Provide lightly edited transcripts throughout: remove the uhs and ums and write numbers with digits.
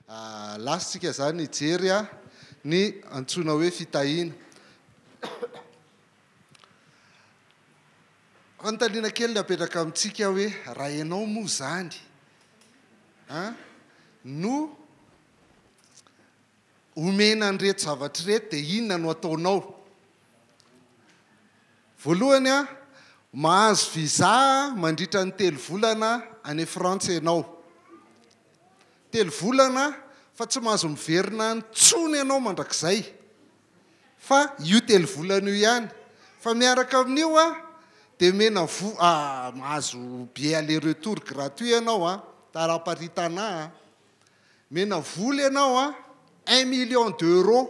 Lasitsika zany ijery ny antsoina hoe fitahina. Fanontaniana kely ny apetraka amintsika hoe raha ianao moa zany no omena an'ireto zavatra reto dia inona no ataonao? Voalohany mahazo visa mandritra ny 3 volana any Frantsa ianao. 3 volana fa tsy mahazo miverina ntsony ianao mandrakizay. Fa io 3 volana io ihany. Fa miaraka amin'io dia mena mahazo billet aller-retour gratuit ianao tara-paritana. Mena vola ianao 1 million d'euros.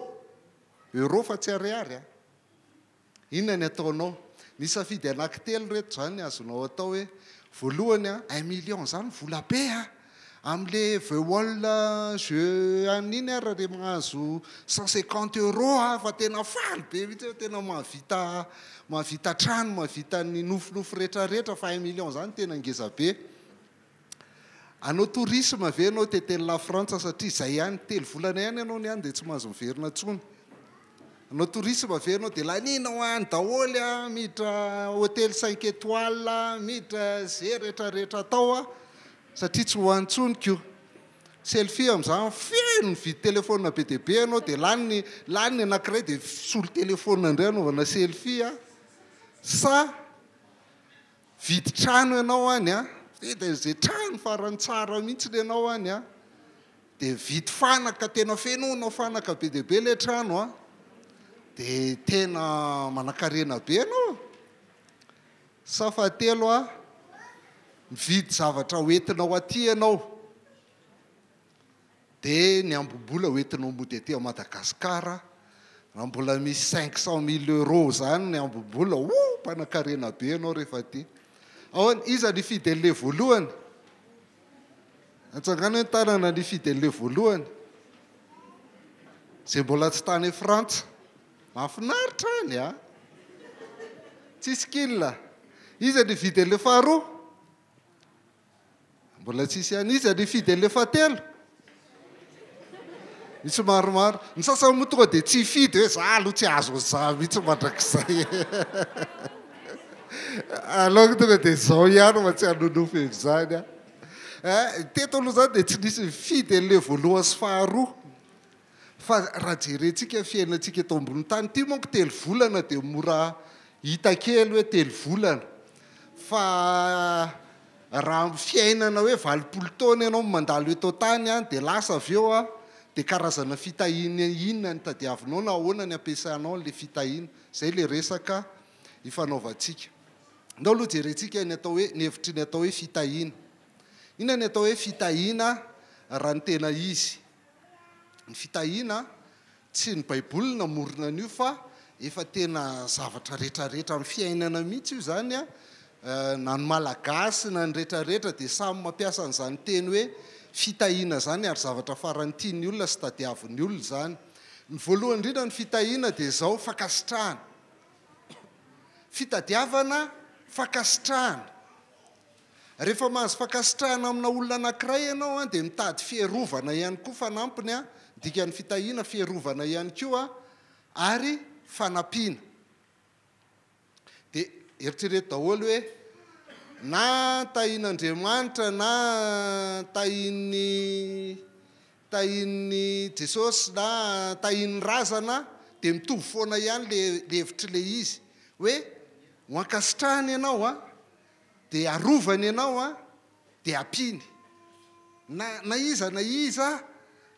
Euro fa tsy ariary. Inona ny ataonao? Ny safidy anankitelo reto zany azonao atao hoe voalohany 1 million zany vola be amin'le VWall jeu an'iny raha dia mahazo 150 euros fa tena faly be mihitsy tena mahavita trano, mahavita ny nofinofo rehetrarehetra fa 1 million zany tena ngeza be. Anao tourisme ve anao teteny la Frantsa satria izay ihany 3 volana ihany ianao niany dia tsy mahazo miverina intsony. Anao tourisme ve anao dia laninao any daholy miditra hôtely 5 étoiles, miditra zay rehetrarehetra atao satria tsy ho antsoniko. Selfie amin'izany feno mividy telefona be dia be anao dia lany anankiray dia solo telefona indray anaovana selfie sa vidy trano ianao any dia izay trano farany tsara mihitsy ianao any dia vidy fanaka tena fenonao fanaka be dia be ilay trano dia tena manan-karena be anao. Sa fahatelo mividy zavatra hoentinao aty ianao dia ny ambobola hoentinao mody aty a Madagasikara. Raha mbola misy 500 000 euros zany ny ambobola manan-karena be ianao rehefa aty. Iza ny fidy voalohany? Antsangana hoe tanana ny fidy voalohany zay mbola tsy tany Frantsa. Mahafinaritra any tsisy killa. Iza ny fidy faharoa? Mbola tsisy ihany. Iza ny fidy fahatelo? Misy maromaro. Ny sasany moa tonga dia tsy fidy hoe za aloha tsy azo za mihitsy mandrakizay. Aloha tonga dia zao ihany ma tsy hanonofo izany teto aloha zany dia tsy nisy fidy an'ilay voalohany sy faharoa. Fa raha jerentsika fiainantsika eto ambony tany ity manko 3 volana dia mora hita kely hoe 3 volana. Fa raha fiainana hoe 20 taona ianao mandalo eto tany dia lasa avy eo dia karazana fitahina inona ny tadiavinao na ahoana ny ampiasanao ilay fitahina. Zay ilay resaka hifanaovantsika. Ndao aloha jerentsika ny hevitry ny atao hoe fitahina. Inona ny atao hoe fitahina raha ny tena izy? Ny fitahina tsy ny baiboly namorona an'io fa efa tena zavatra rehetrarehetra amin'ny fiainana mihitsy io zany na ny malagasy na ny rehetrarehetra dia samy mampiasa an'izany teny hoe fitahina zany ary zavatra farany tian'ny olona sy tadiavin'ny olona zany. Ny voalohany indrindra ny fitahina dia izao fankasitrahana. Fitadiavana, fankasitrahana. Rehefa mahazo fankasitrahana amina olona anankiray ianao dia mitady fierovana ihany koa fanampiny dikan'ny fitahina fierovana ihany koa ary fanampiana. Dia eritrereto daholo hoe na tahin'Andriamanitra na tahin'ny Jesosy na tahin'ny razana dia mitovy foana ihany le hevitry le izy hoe ho ankasitrahany ianao dia arovany ianao dia ampiny. Na iza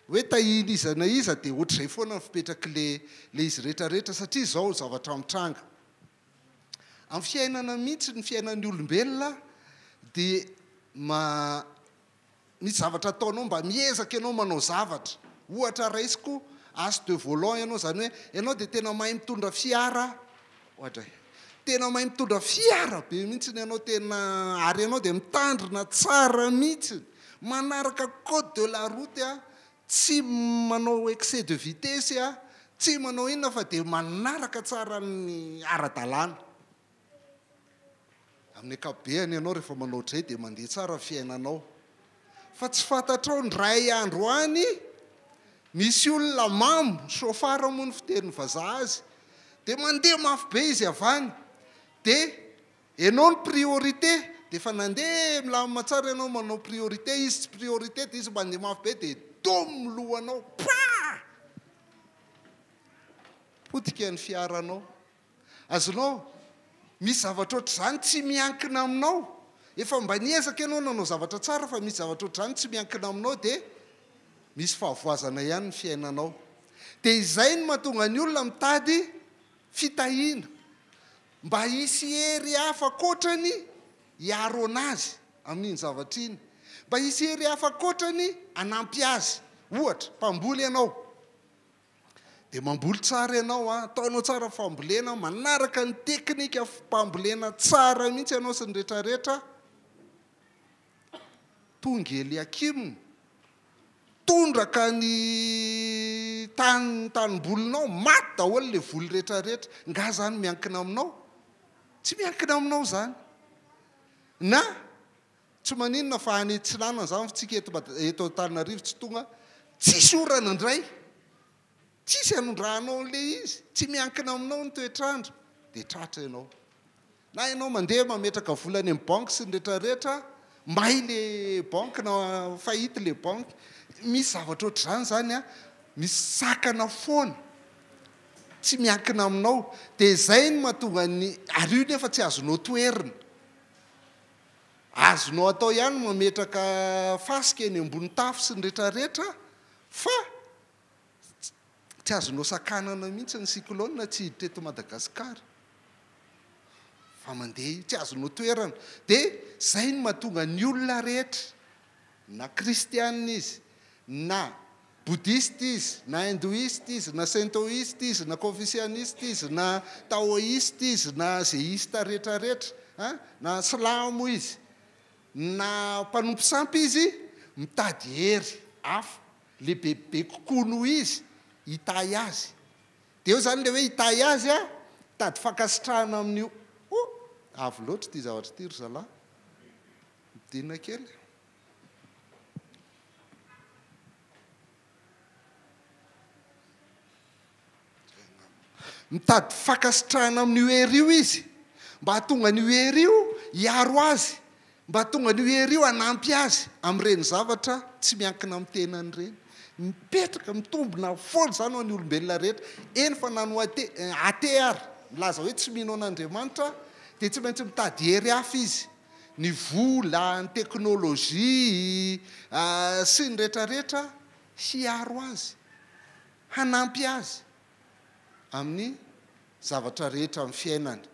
hoe tahiny iza na iza dia ohatr'izay foana ny fipetraky le izy rehetrarehetra satria izao zavatra mitranga. Amin'ny fiainana mihitsy ny fiainan'ny olombelona dia misy zavatra ataonao mba miezaka ianao manao zavatra. Ohatra raisiko as de volant ianao zany hoe ianao dia tena mahay mitondra fiara. Ohatra tena mahay mitondra fiara be mihitsy ny ianao tena ary ianao dia mitandrina tsara mihitsy. Manaraka code de la route tsy manao excès de vitesse tsy manao inona fa dia manaraka tsara ny ara-dalàna. Amin'ny ankapobeny ianao rehefa manao ohatr'izay dia mandeha tsara fiainanao. Fa tsy fantatrao ny ray andro any misy olona mamo sofara moa ny fiteniny vazaha azy dia mandeha mafy be izy avany dia ianao ny priorité dia efa nandeha milamina tsara ianao manao priorité izy tsy priorité dia izy mandeha mafy be dia domo lohanao potika ny fiaranao azonao misy zavatra ohatr'izany tsy miankina aminao efa mba niezaka ianao nanao zavatra tsara fa misy zavatra ohatr'izany tsy miankina aminao dia misy fahavoazana ihany ny fiainanao dia izay no mahatonga ny olona mitady fitahiana mba hisy hery hafa kotrany hiaro anazy amin'iny zavatra iny mba hisy hery hafa kotrany hanampy azy ohatra mpamboly ianao dia mamboly tsara ianao ataonao tsara fambolena manaraka ny teknika mpambolena tsara mihitsy ianao sy ny rehetrarehetra tonga Eliakim tondraka ny tanimbolinao maty daholo le voly rehetrarehetra nga zany miankina aminao tsy miankina aminao zany na tsy maninona fa any Tsinanana zany fitsika eto Antananarivo tsy tonga tsisy orana indray tsisy anondrahanao n'le izy tsy miankina aminao ny toetrandro dia tratra ianao na ianao mandeha mametraka volany amin'ny banky sy ny rehetrarehetra may le banky na fahity le banky misy zavatra ohatr'izany zany misy sakana foana tsy miankina aminao dia izay no mahatonga ny ary io nefa tsy azonao toerina azonao atao ihany mametraka fasika eny ambony tafo sy ny rehetrarehetra fa tsy azonao sakanana mihitsy ny cyclone tsy hiditra eto Madagasikara fa mandeha tsy azonao toerana dia izay no mahatonga ny olona rehetra na kristianina izy na bouddhiste izy na hindoiste izy na saintoiste izy na confucianiste izy na taoiste izy na zéiste rehetrarehetra na silamo izy na mpanompo sampy izy mitady hery hafa le bebe kokoa noho izy hitay azy dia eo zany le hoe hitay azy tady fankasitrahana amin'io avy loatra ty zavatra ty ry zalahy midina kely mitady fankasitrahana amin'io hery io izy mba hatonga n'io hery io hiaro azy mba hatonga n'io hery io hanampy azy amin'ireny zavatra tsy miankina amin'ny tenany ireny mipetraka mitombona foana zany ho an'ny olombelona rehetra eny fa nano ate ary milaza hoe tsy mino an'Andriamanitra dia tsy maintsy mitady hery hafa izy ny vola ny teknôlôjia sy ny rehetrarehetra hiaro azy hanampy azy amin'ny zavatra rehetra amin'ny fiainany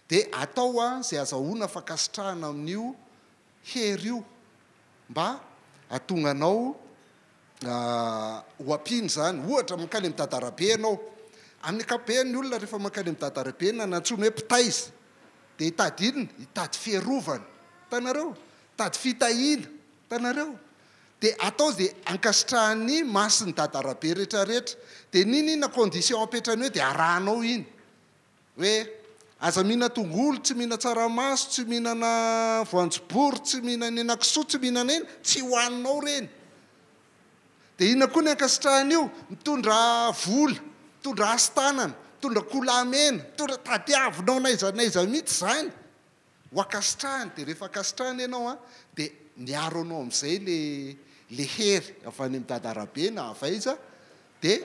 dia atao izay azahoana fankasitrahana amin'io hery io mba hatonganao ho ampiny zany ohatra mankany amin'ny dadarabe ianao amin'ny ankapobeny olona rehefa mankany amin'ny dadarabe na nantsony hoe mpitaiza dia hitady inona hitady fiarovana tanareo hitady fitahiana tanareo dia atao dia ankasitrahany masiny dadarabe rehetrarehetra dia ninona condition apetrany hoe dia arahanao iny hoe aza mihina tongolo tsy mihina tsaramaso tsy mihinana voanjobory tsy mihinana henan-kisoa tsy mihinana eny tsy hohaninao reny dia inona koa ny ankasitrahany io mitondra vola mitondra astanana mitondra kolamena mitondra tadiavinao naizanaiza mihitsy zany ho ankasitrahany dia rehefa ankasitrahany ianao dia miaro anao amin'izay le hery avy any amin'ny dadarabe na avaiza dia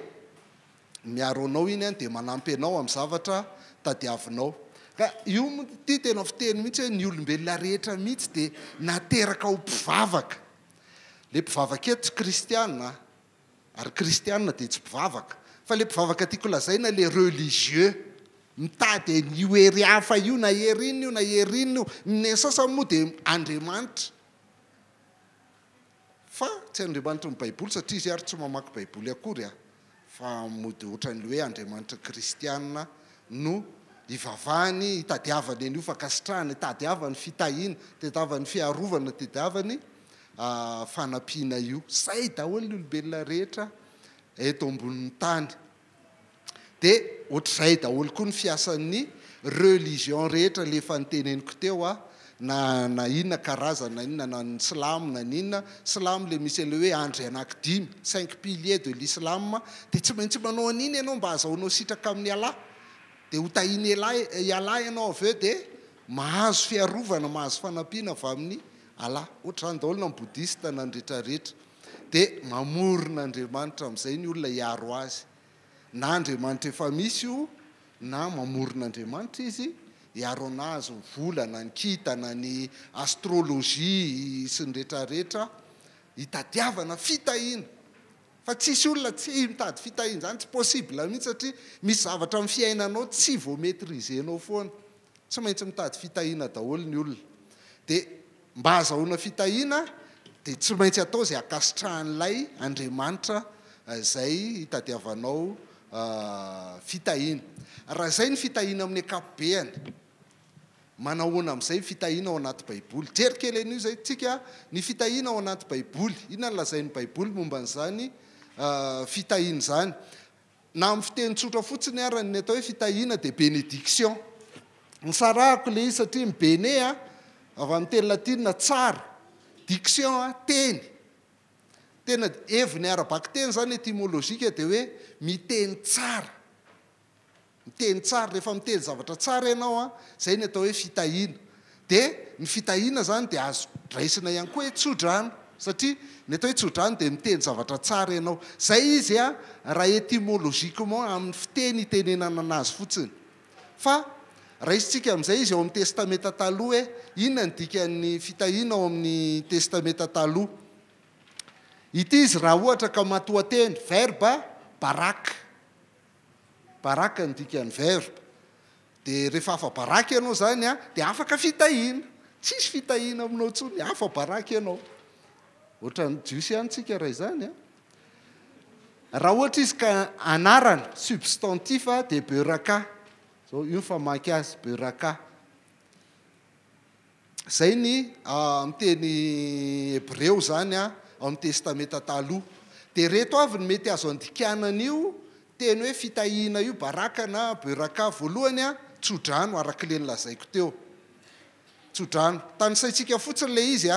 miaro anao iny dia manampy anao amin'ny zavatra tadiavinao ka io ty tena fiteny mihitsy hoe ny olombelona rehetra mihitsy dia nateraka ho mpivavaka le mpivavaka eto tsy kristianina ary kristianina dia tsy mpivavaka fa le mpivavaka tiako lazaina le religieux mitady ny hery hafa io na hery iny io na hery iny io ny sasany moa dia Andriamanitra fa tsy Andriamanitra ny baiboly satria izy ary tsy mamaky baiboly akory fa mody ohatran'le hoe Andriamanitra kristianina no hivavahany hitadiavany an'io fankasitrahany hitadiavany fitahiana tadiavany fiarovana tadiavany fanampiana io zay daholo ny olombelona rehetra eto ambonin'ny tany dia ohatr'izay daholo koa ny fiasan'ny religion rehetra le efa niteneniko teo na inona karazana inona na ny slamo na ninona slamo le misy le hoe andry anankidimy 5 piliers de l'islam dia tsy maintsy manao an'iny ianao mba azahoanao sitraka amin'ny alà dia hotahiny ialà ianao avy eo dia mahazo fiarovana mahazo fanampiana avy amin'ny alà ohatra zany daholo na ny bodista na ndretrarehetra dia mamorona Andriamanitra amin'izay ny olona hiaro azy na Andriamanitra efa misy io na mamorona Andriamanitra izy hiaro anazy ny volana ny kitana ny astrolojia sy ny rehetrarehetra hitadiavana fitahiana fa tsisy olona tsy mitady fitahiana zany tsy possible mihitsy satria misy zavatra amin'ny fiainanao tsy voametrizenao foana tsy maintsy mitady fitahiana daholo ny olona dia mba azahoana fitahiana dia tsy maintsy atao izay akasitrahan'ilay Andriamanitra izay hitadiavanao fitahiana raha izay ny fitahiana amin'ny ankapobeny manahoana amin'izay fitahiana ao anaty baiboly jerikely an'io zay tsika ny fitahiana ao anaty baiboly inona ny lazain'ny baiboly momba n'izany fitahiana izany na amin'ny fiteny tsotra fotsiny arany ny atao hoe fitahiana dia bénédiction nisarahako le izy satria mibene avy amin'ny teny latina tsara diction teny tena heviny ara-baky teny zany étymologique dia hoe miteny tsara miteny tsara rehefa miteny zavatra tsara ianao zay ny atao hoe fitahiana dia ny fitahiana zany dia azo raisina ihany koa hoe tsodrano satria ny atao hoe tsodrano dia miteny zavatra tsara ianao zay izy raha étymologiquement amin'ny fiteny itenenana anazy fotsiny fa raisitsika amin'izay izy ao amin'ny testamenta taloha hoe inona ny dikan'ny fitahiana ao amin'ny testamenta taloha ity izy raha ohatra ka matoateny verbe baraka baraka ny dikan'ny verbe dia rehefa afa baraka ianao zany dia afaka fitahiana tsisy fitahiana aminao ntsony afa baraka ianao ohatra ny jiosy ihany tsika raha izany raha ohatra izy ka anarana substantif dia beraka zao io famaky azy beraka zay ny miteny hébreu zany ao amin'ny testamenta taloha dia reto avy ny mety azo andikanan'io teny hoe fitahiana io baraka na beraka voalohany tsodrano arak'le nylazaiko teo tsodrano tanysaitsika fotsiny le izy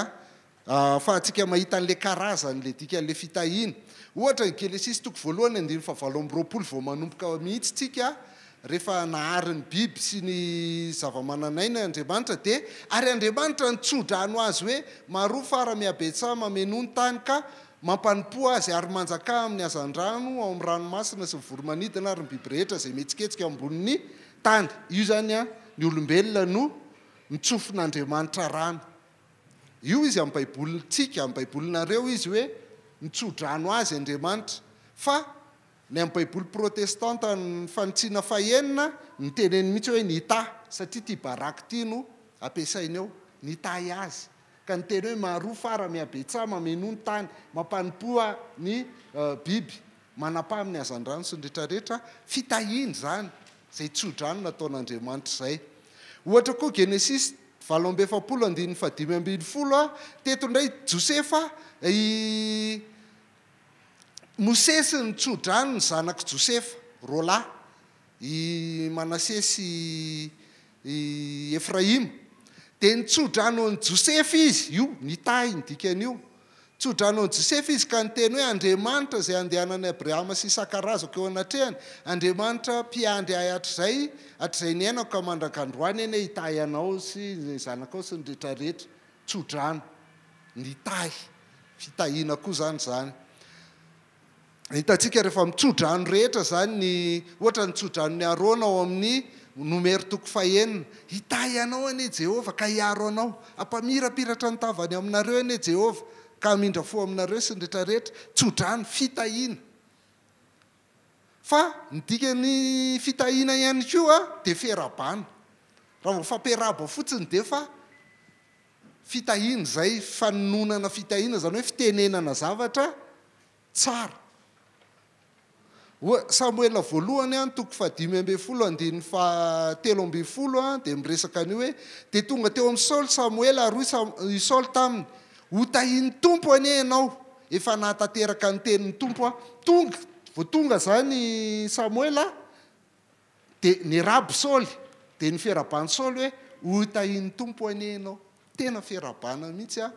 fa atsika mahita an'le karazany le dikan'le fitahiana ohatra ny Genesis toko voalohany 9:20 vao manomboka mihitsy tsika rehefa nahary ny biby sy ny zavamananaina Andriamanitra dia ary Andriamanitra ny tsodrano azy hoe maroa fara miabetsah mameno ny tany ka mampanimpo azy ary manjaka amin'ny hazandrano ao amin'ny ranomasina sy ny voromanidina ary ny biby rehetra izay mihetsiketsika ambonin'ny tany io zany ny olombelona no mitsofin'Andriamanitra rano io izy amin'ny baibolintsika amin'ny baibolinareo izy hoe nitsodrano azy Andriamanitra fa ny amin'ny baiboly protestanta ny fanitsiana fahenina ny teneny mihitsy hoe nita satria tia baraka tia no ampiasainy ao nitahy azy ka ny teny hoe maroa fara miabetsah mameno ny tany mampanimpoa ny biby manapa amin'ny hazandrano sy ny rehetrarehetra fitahiana zany zay tsodrano nataon'Andriamanitra zay ohatra koa Genesis 7:15-5:10 teto indray Josefa Mosesy ny tsodrano ny zanak'i Josefa Rola i Manasesy i Efraima dia ny tsodrano ny Josefa izy io nitahy ny dikan'io tsodrano ny Josefa izy ka ny teny hoe Andriamanitra izay andehanany Abrahama sy Isaka razako eo anatrehany Andriamanitra mpiandry ahy hatr'izay ny ainako ka mandrakandroany eny hitahy anao sy ny zanakao sy ny rehetrarehetra tsodrano nitahy fitahiana koa zany hitantsika rehefa mitsodrano rehetra zany ny ohatra ny tsodrano ny Arona ao amin'ny nomero toko 9 hitahy anao anie Jehova ka hiaro anao ampamirapiratra ny tavany aminareo anie Jehova ka hamindra fo aminareo sy ny rehetrarehetra tsodrano fitahiana fa ny dikan'ny fitahiana ihany koa dia fiarabana raha vao fampiaraba fotsiny dia fa fitahiana zay fanonana fitahiana zany hoe fitenenana zavatra tsara Samuela voalohany toko 5:13-17 dia miresaka an'io hoe dia tonga teo amin'ny Saoly Samuela ary i Saoly taminy hotahin'ny tompo anie ianao efa nahatateraka ny tenin'ny tompo tonga vao tonga zany Samuela dia nirabo Saoly dia ny fiarabany Saoly hoe hotahin'ny tompo anie ianao tena fiarabana mihitsy a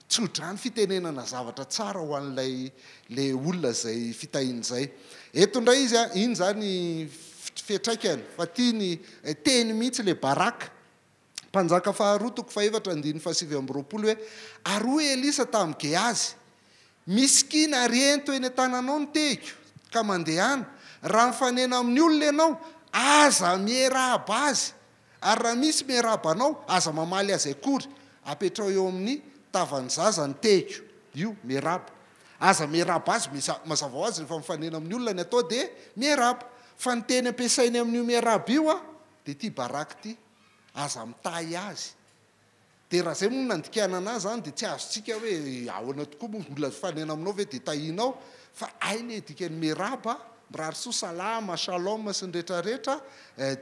tsodrany fitenenana zavatra tsara ho an'lay le olona zay fitahiny zay. Eto indray izy a iny zany fetraikany fa tiany teny mihitsy le baraka mpanjaka faharoa toko fahefatra andiny fahasivy amby roapolo hoe aroa Elisa tamin'ny Geazy misy kina rento eny an-tananao ny tehiko ka mandehana raha mifanena amin'ny olona ianao aza mierahaba azy ary raha misy mierahaba anao aza mamaly azy akory apetrao eo amin'ny tavan'ny zaza ny tehiko io mierahaba aza mierahaba azy mazava ho azy rehefa mifanena amin'ny olona ny atao dia mierahaba fa ny teny ampiasainy amin'io mierahaba io a dia ity baraka ity aza mitahy azy dia raha zay moa nandikana anazy zany dia tsy azontsika hoe ahoana tokoa moa olona fanena aminao ve dia tahinao fa ay le dikany mierahaba mirarisoa salama shalom sy ny rehetrarehetra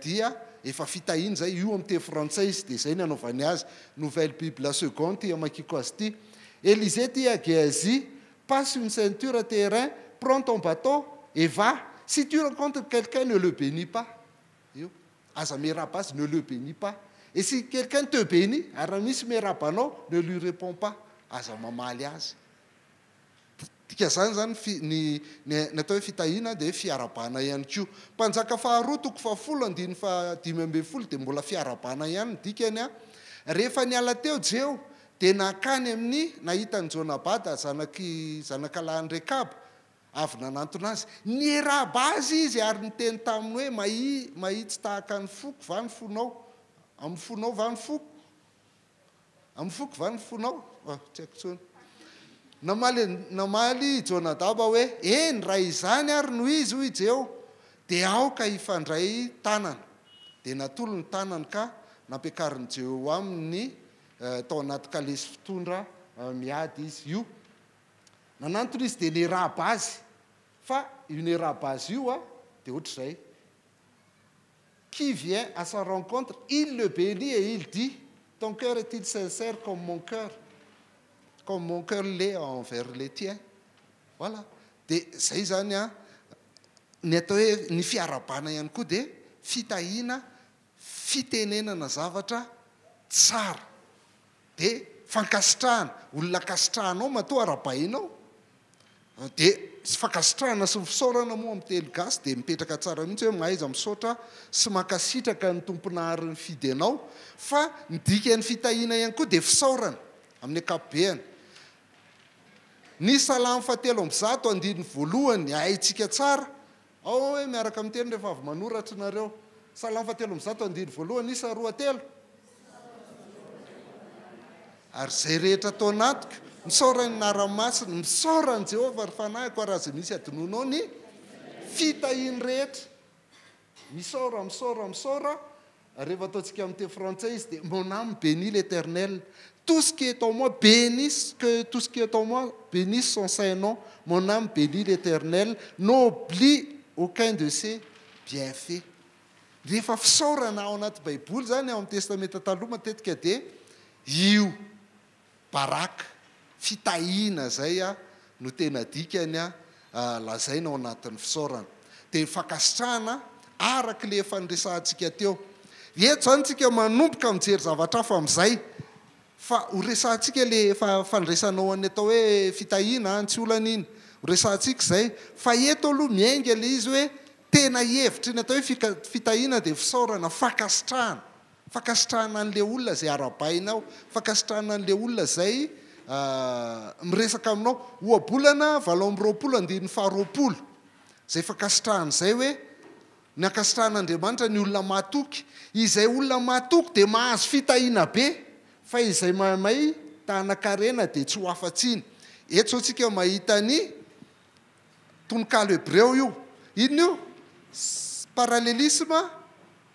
dia efa fitahiny zay io amin'ny teny frantsay izy dia zay ny anaovany azy nouvelle bible seconde ty amakiko azy ity Élisée dit à Géasi passe une ceinture terrain prends ton bateau et va si tu rencontres quelqu'un ne le bénis pas io aza mierahaba azy ne le bénis pas et si quelqu'un te bénit ary raha misy mierabanao ne lui réponds pas aza mamaly azy tika zany zany natao hoe fitahina dia fiarabana ihany koa mpanjaka faharoa toko fahafolo andiny fahadimy ambin'ny folo dia mbola fiarabana ihany dikany a rehefa niala teo jeo dia nakany amin'ny nahitany Jonabada zanak'alahany Rekaba avy nanantona azy nierahaba azy izy ary niteny taminy hoe mahitsy tahaka ny foko va ny fonao amin'ny fonao va ny foko amin'ny foko va ny fonao tsy haiko tsony namaly Jonadaba hoe eny raha izany ary no izy hoy jeo dia aoka hifandray tanana dia natolo ny tanany ka nampiakariny jeo aminy tao anaty kalesy fitondra miady izy io nanantona izy dia nierahaba azy fa io nierahaba azy io a dia ohatr'izay qui vient à sa rencontre il le bénit et il dit ton cœur est-il sincère comme mon cœur l'est envers les tiens voilà dia zay zany a ny atao hoe ny fiarabana ihany koa dia fitahina fitenenana zavatra tsara dia fankasitrahana olona kasitrahanao matoa arabainao dia fankasitrahana sy fisaorana moa amin'ny telo gasy dia mipetraka tsara mihitsy hoe mahaiza misaotra sy makasitraka ny tomponahary ny fidy anao fa midika ny fitahina ihany koa dia fisaorana amin'ny akapobeany ny salamy fahatelo amby zato andiny voalohany haitsika tsara ao hoe miaraka amin'ny teny rehefa avy manoratra nareo salamy fahatelo amby zato andiny voalohany isa roatelo ary zay rehetra atao anatiko misaorany naramasiny misaorany Jehovah ary fanahiko ary aza misy adinonao ny fitahiny rehetra misaora rehefa ataontsika amin'ny teny frantsay izy dia mon âme bénit l'Éternel tout ce qui est en moi bénisse son saint nom mon âme bénit l'Éternel n'oublie aucun de ses bienfaits rehefa fisaorana ao anaty baiboly zany ao amin'ny testamenta taloha matetika dia io baraka fitahina zay a no tena dikany a lazaina ao anatin'ny fisaorana dia fankasitrahana araka le efa niresahantsika teo eto zany tsika manomboka mijery zavatra hafa amin'izay fa ho resahantsika le fandraisanao any atao hoe fitahina tsy olana iny ho resahantsika izay fa eto aloha miainga le izy hoe tena hevitra iny atao hoe fitahina dia fisaorana fankasitrahana an'le olona zay arabainao fankasitrahana an'le olona zay miresaka aminao oabolana 7 faharoapolo zay fankasitrahana izay hoe ny ankasitrahan'Andriamanitra ny olona mahatoky izay olona mahatoky dia mahazo fitahina be fa izay mamay tahana-karena dia tsy ho afa-tsiny eto zao tsika mahita ny tononkalo hébreu io inona io parallélisme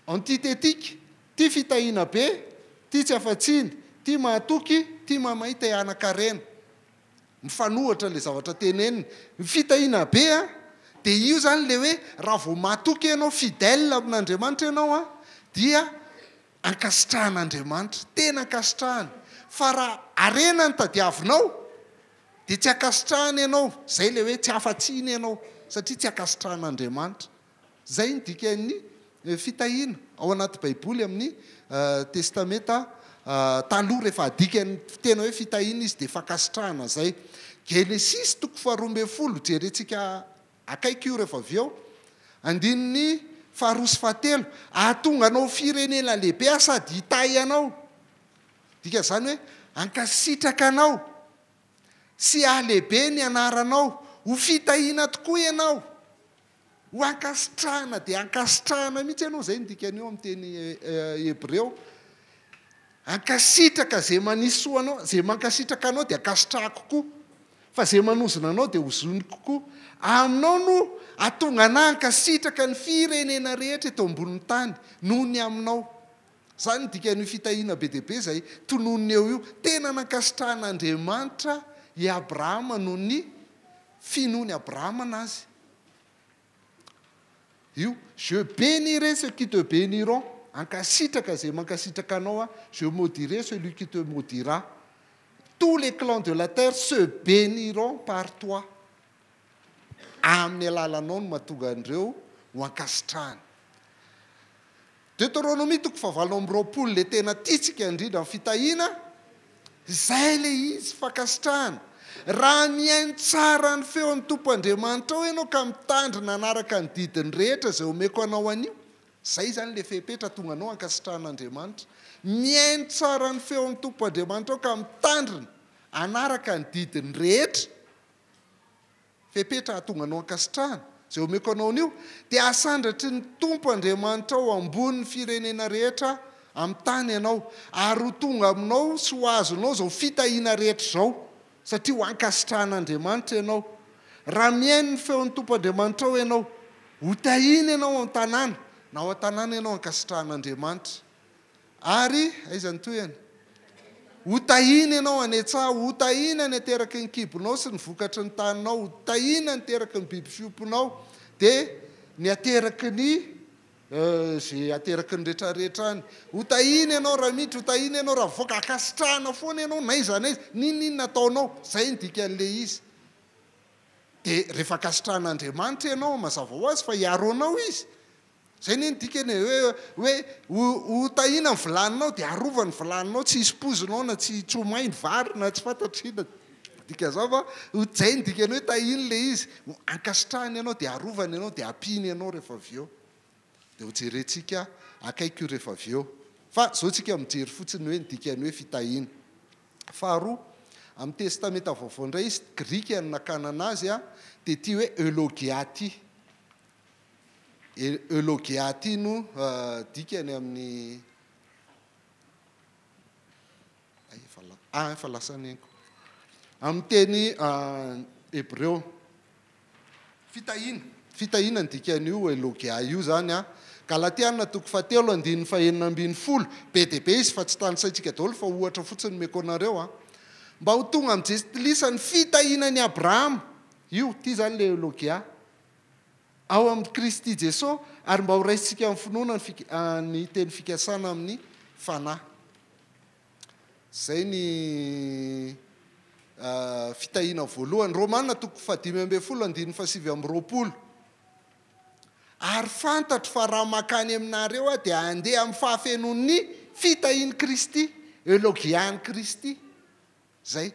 antithétique ty fitahina be ty tsy afa-tsiny ty mahatoky ty mamay tahana-karena mifanohatra le zavatra teneniny ny fitahina be a dia io zany le hoe raha vao mahatoky ianao fidèle amin'Andriamanitra ianao a dia ankasitrahan'Andriamanitra tena ankasitrahany fa raha arena ny tadiavinao dia tsy ankasitrahany ianao zay le hoe tsy afa-tsiny ianao satria tsy ankasitrahan'Andriamanitra zay ny dikan'ny fitahina ao anaty baiboly amin'ny testamenta taloha rehefa adikany tena hoe fitahina izy dia fankasitrahana zay. Genesis 12 jerentsika akaiky io rehefa avy eo andininy 2:7 ahatonga anao firenena lehibe sady hitay anao, dika zany hoe ankasitraka anao sy ahlehibe ny anaranao, ho fitahina tokoa ianao, ho ankasitrahana dia ankasitrahana mihitsy ianao. Zay nodikany io amin'ny teny hebreo, ankasitraka zay manisy soanao, zay mankasitraka anao dia ankasitrahako koa, fa zay manozona anao dia hozony kokoa. Aminao no atonga ana ankasitraka ny firenena rehetra eto amboniny tany noho ny aminao. Zany dikany fitahina be dia be zay tononony eo io, tena nankasitrahan'Andriamanitra i Abrahama noho ny finoany Abrahama anazy. Io, je bénirai ceux qui te béniront, ankasitraka zay mankasitraka anao, je maudirai celui qui te maudira. Tous les clans de la terre se béniront par toi. Amin'ny alalanao no mahatonga andreo ho ankasitrahana. Deutéronomie 19:20 le tena tiatsika indrindra amin'ny fitahina, zay le izy fankasitrahana. Raha mihaino tsara ny feon'ny Tompoandriamanitra ao ianao ka mitandrina anaraka ny didiny rehetra zay omeko anao anio, zay zany le fepetra tonga anao ankasitrahan'Andriamanitra. Mihaino tsara ny feon'ny Tompoandriamanitra ao ka mitandrina anaraka ny didiny rehetra, fepetra ahatonga anao ankasitrahana zay omeko anao anio, dia asandratry ny Tompoandriamanitra ao ambony firenena rehetra amin'ny tany ianao, ary ho tonga aminao sy ho azonao zao fitahina rehetra zao, satria ho ankasitrahan'Andriamanitra ianao. Raha mihaino ny feon'ny Tompoandriamanitra ao ianao, ho tahina ianao amin'ny tanàna, na ao an-tanàna ianao ankasitrahan'Andriamanitra. Ary aizany toyany, ho tahina ianao any an-tsaha, ho tahina ny ateraky ny kibonao sy ny vokatry ny taninao, ho tahina ny ateraky ny biby fiomponao, dia ny ateraky ny zay ateraky ny rehetrarehetra any. Ho tahina ianao raha miditra, ho tahina ianao raha voaka, ankasitrahana foana ianao naiza naiza, ninona nataonao, zay ndika an'le izy. Dia rehefa ankasitrahan'Andriamanitra ianao mazava ho azy fa hiaro anao izy. Zay ny dikany hoe ho tahina ny vilaninao dia arova ny vilaninao, tsy hisy pozinao na tsy tsomay ny vary na tsy fantatrina. Dika zao fa zay ny dikany hoe tahina le izy, ankasitrahany ianao dia arovany ianao dia ampiny ianao rehefa avy eo. Dia ho jerentsika akaiky io rehefa avy eo. Fa zao tsika mijery fotsiny hoe ny dikany hoe fitahina. Faharoa, amin'ny testamenta vaovao indray izy grika ny nakana anazy dia ty hoe eulogiaty. Eulogiaty no dikany amin'ny efa lasany enko amin'ny teny hebreo. Fitahina ny dikan'io eulogia io zany Galatiana 2:7-9 be dia be izy fa tsy tanysaitsika daholo fa ohatra fotsiny meko anareo mba ho tonga amin'ny jesy ny fitahinany Abrahama. Io ty zany le eulogia ao amin'ny Kristy Jesosy, ary mba ho raisitsika amin'ny finoana ny teny fikasana amin'ny fanahy. Zay ny fitahina voalohany. Romanina 5:20-7-20. Ary fantatro fa raha makany aminareo dia andeha amin'ny fahafenon'ny fitahiny Kristy, eulogiany Kristy. Zay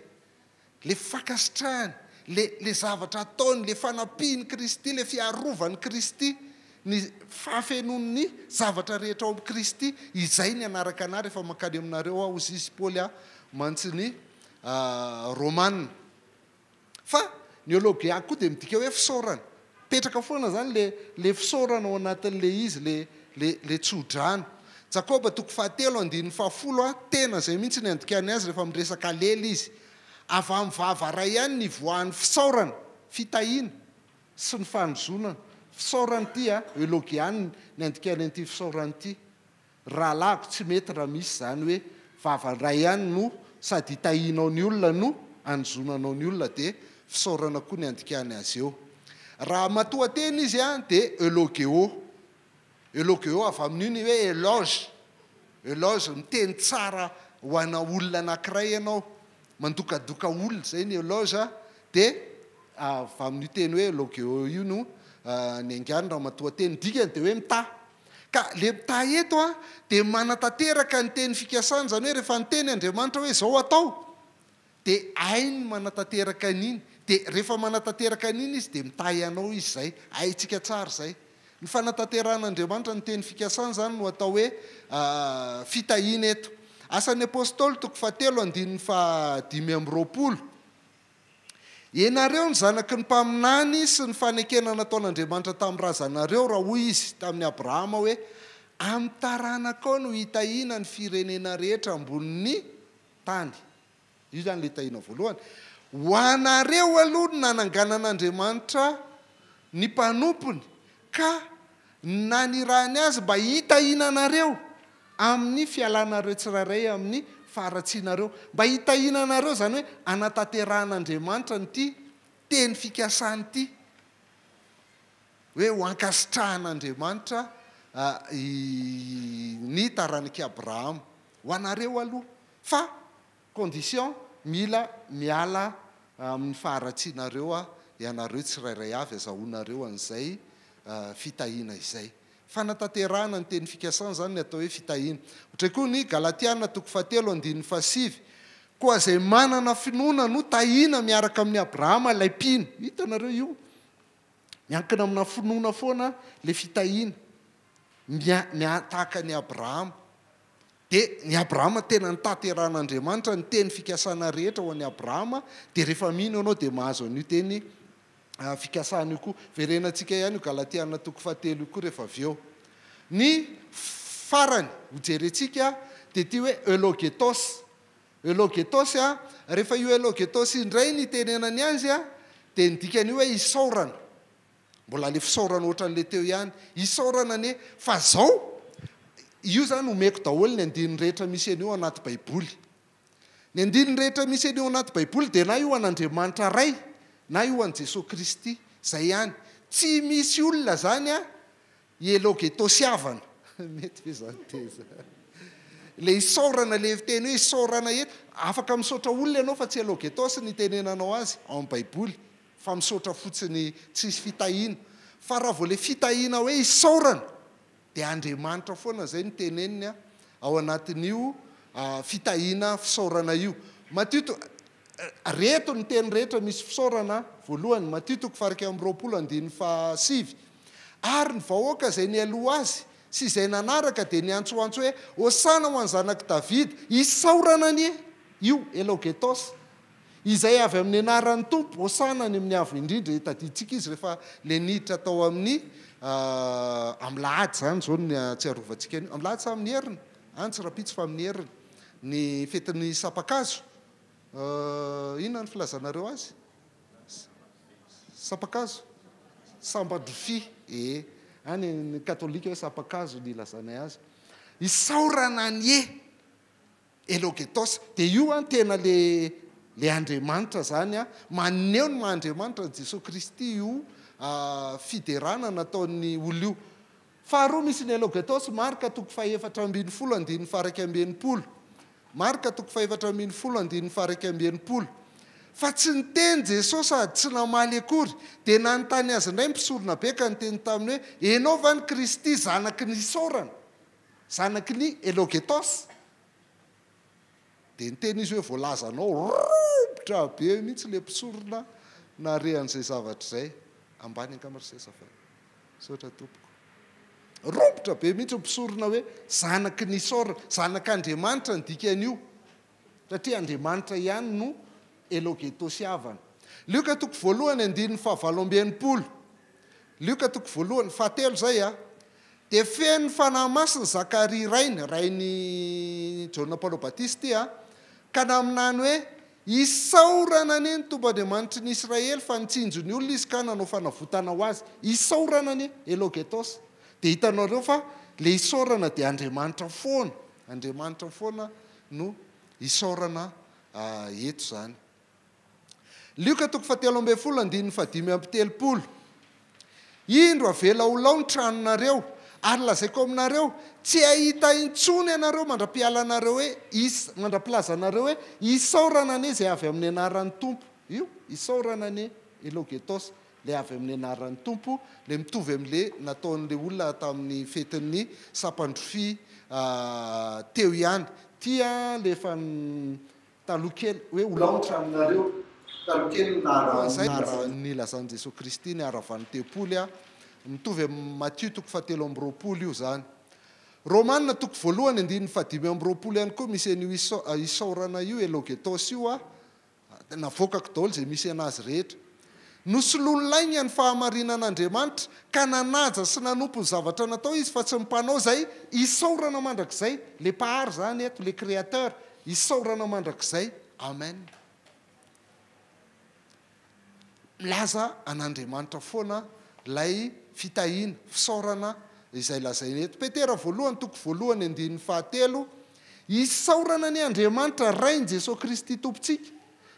le fankasitrahany, le zavatra ataony, le fanampihany Kristy, le fiarovany Kristy, ny fahafenon'ny zavatra rehetra ao amin'ny Kristy. Izay ny anaraka ana rehefa makany aminareo aho ozy izy Paoly mantsy ny Romanina. Fa ny eulogia koa dia midika hoe fisaorana. Petraka foana zany le fisaorana ao anatin'le izy, le tsodrano. Jakoba 3:7-10 tena zay mihitsy ny andikany azy rehefa miresaka lely izy. Avy amin'ny vava ray ihany ny voan'ny fisaorana, fitahina sy ny fanozonana. Fisaorana ty eulogiany ny andikany an'ity fisaorana ty. Rahalako tsy mety raha misy zany hoe vava ray ihany no sady hitahinao ny olona no anozonanao ny olona, dia fisaorana koa ny andikany azy eo. Raha matoa-teny izy dia eulogeo. Eulogeo avy amin'iny hoe éloge. Éloge miteny tsara ho ana olona anankiray ianao, mandokadoka olona, zay ny éloge. Dia avy amin'io teny hoe eulogeo io no ny angano raha matoa-teny dikany dia hoe mitahy. ka le mitahy eto a dia manatanteraka ny teny fikasana, zany hoe rehefa nyteny Andriamanitra hoe zao atao dia hainy manatanteraka an'iny, dia rehefa manatanteraka an'iny izy dia mitahy anao izy zay, haitsika tsara zay. Ny fanatanteran'Andriamanitra ny teny fikasana zany no atao hoe fitahiana eto. Asan'ny apôstôly 7:5-20. Ianareo ny zanaky ny mpaminany sy ny fanekena nataon'Andriamanitra tamin'ny razanareo raha hoy izy tamin'ny Abrahama hoe amin'ny taranako no hitahiana ny firenena rehetra ambonin'ny tany. Io zany le hitahiana voalohany. Ho anareo aloha ny nananganan'Andriamanitra ny mpanompony ka nanirahany azy mba hitahiana anareo amin'ny fialanareo tsirairay amin'ny faratsianareo, mba hitahiana anareo zany hoe anatanteran'Andriamanitra nyty teny fikasany ity hoe ho ankasitrahan'Andriamanitra ny taranaky Abrahama. Ho anareo aloha fa condition mila miala amin'ny faharatsianareo ianareo tsirairay avy azahoanareo an'izay fitahiana izay. Fanatanterana ny teny fikasana zany ny atao hoe fitahiana. Ohatra koa ny Galatiana 7:7. Koa zay manana finoana no tahiana miaraka amin'ny Abrahama ilay mpino. Hitanareo io miankina amina finoana foana le fitahiana tahaka ny Abrahama. Dia ny Abrahama tena nitanteran'Andriamanitra ny teny fikasana rehetra ho an'ny Abrahama, dia rehefa mino anao dia mahazo an'io teny fikasana io koa. Verenantsika ihany io Galatiana 7:7 io koa rehefa avy eo. Ny farany hojerentsika dia ty hoe elogetos. Elogetos rehefa io elogetos indray ny tenenany azy dia nidikany hoe isaorana. Mbola le fisaorana ohatran'le teo ihany. Isaorana ane fa zao io zany omeko daholo ny andininy rehetra misy an'io anaty Baiboly. Ny andininy rehetra misy an'io anaty Baiboly dia na io an'Andriamanitra ray na io an' Jesosy Kristy zay ihany. Tsy misy olona zany elogetosyavana. Mety ve zany teza. Le isaorana le teny hoe isaorana eto, afaka misaotra olona ianao fa tsy elogetosy ny tenenanao azy ao amin'ny Baiboly, fa misaotra fotsiny tsisy fitahiana. Fa raha vao le fitahiana hoe isaorana dia Andriamanitra foana zay ny teneniny ao anatin'io fitahiana fisaorana io. Reto ny teny rehetra misy fisaorana voalohany, Matthieu 7:7. Ary ny vahoaka zay ny aloha azy sy izay nanaraka dia niantsoantso hoe hosana ho any zanaky Davida, isaorana anie io elogetos izay avy amin'ny anaran'ny Tompo, hosana ny amin'ny avo indrindra. Hitaditsika izy rehefa le niditra tao amin'ny lahady zany zao ny atsiarovantsika an'io. Amin'ny lahady sa amin'ny herina? Tsy rapitsy fa amin'ny herina. Ny fetin'ny sapakazo. Inona ny filazanareo azy? Sapakazo? Sambandrofia. Any ny katolika hoe sapakazo ny ilazanay azy. Isaorana anie elogetos. Dia io tena le Andriamanitra zany maneho ny maha-Andriamanitra ny Jesosy Kristy io fiderana nataon'ny olo io. Faharoa misy ny elogetos, Marka 4:7-20. Marka 4:7-20. Fa tsy niteny Jesosy sady tsy namaly akory dia nanontany azy indray mpisorona be ka niteny taminy hoe enao va ny Kristy zanaky ny isaorana, zanaky ny elogetos? Dia niteny izy hoe voalazanao robotra be mihitsy le mpisorona narehan'izay zavatra zay. Ambany ankamarisesa fa saotra tompoko. Robotra be mihitsy mpisorona hoe zanaky ny isaorana, zanak'Andriamanitra ny dikan'io, satria Andriamanitra ihany no elogetosiavana. Luka 1:9. Luka 1:7 zay dia feno fanahy masina Zakaria rainy Jona Paolo Batista ka naminany hoe isaorana anie ny Tompon'Andriamanitra ny Israely fa nitsinjo ny olona izy ka nanao fanavotana ho azy. Isaorana anie elogetos. Dia hitanareo fa le isaorana dia Andriamanitra foana. Andriamanitra foana no isaorana eto zany. Luka 7:5-7. Indro avela ho lao ny tranonareo ary lazaiko aminareo tsy ahita intsony ianareo mandra-pialanareo hoe mandra-pilazanareo hoe isaorana anie zay avy amin'ny anaran'ny Tompo. Io isaorana anie elogetos le avy amin'ny anaran'ny tompo le mitovy amin'le nataon'le olona tamin'ny fetin'ny sapandrofy teo ihany tia lefa talokely hoe olaotra aminareo talokely ny lazan'i Jesosy Kristy ny aravan'ny tepoly mitovy amin'ny Matthieu 7:20 io zany. Romanina 1:5 ihany koa misy an'io isaorana io elogetos io navoakako daholo zay misy anazy rehetra. Nosoloany lainy ny fahamarinan'Andriamanitra ka nanaja sy nanompo ny zavatra natao izy fa tsy mpanao zay isaorana mandrakizay le mpahary zany eto le créateur isaorana mandrakizay. Amen. Milaza an'Andriamanitra foana lay fitahiana fisaorana izay lazainy eto. Petera 1:1-7 isaorana ny Andriamanitra rainy Jesosy Kristy tompontsika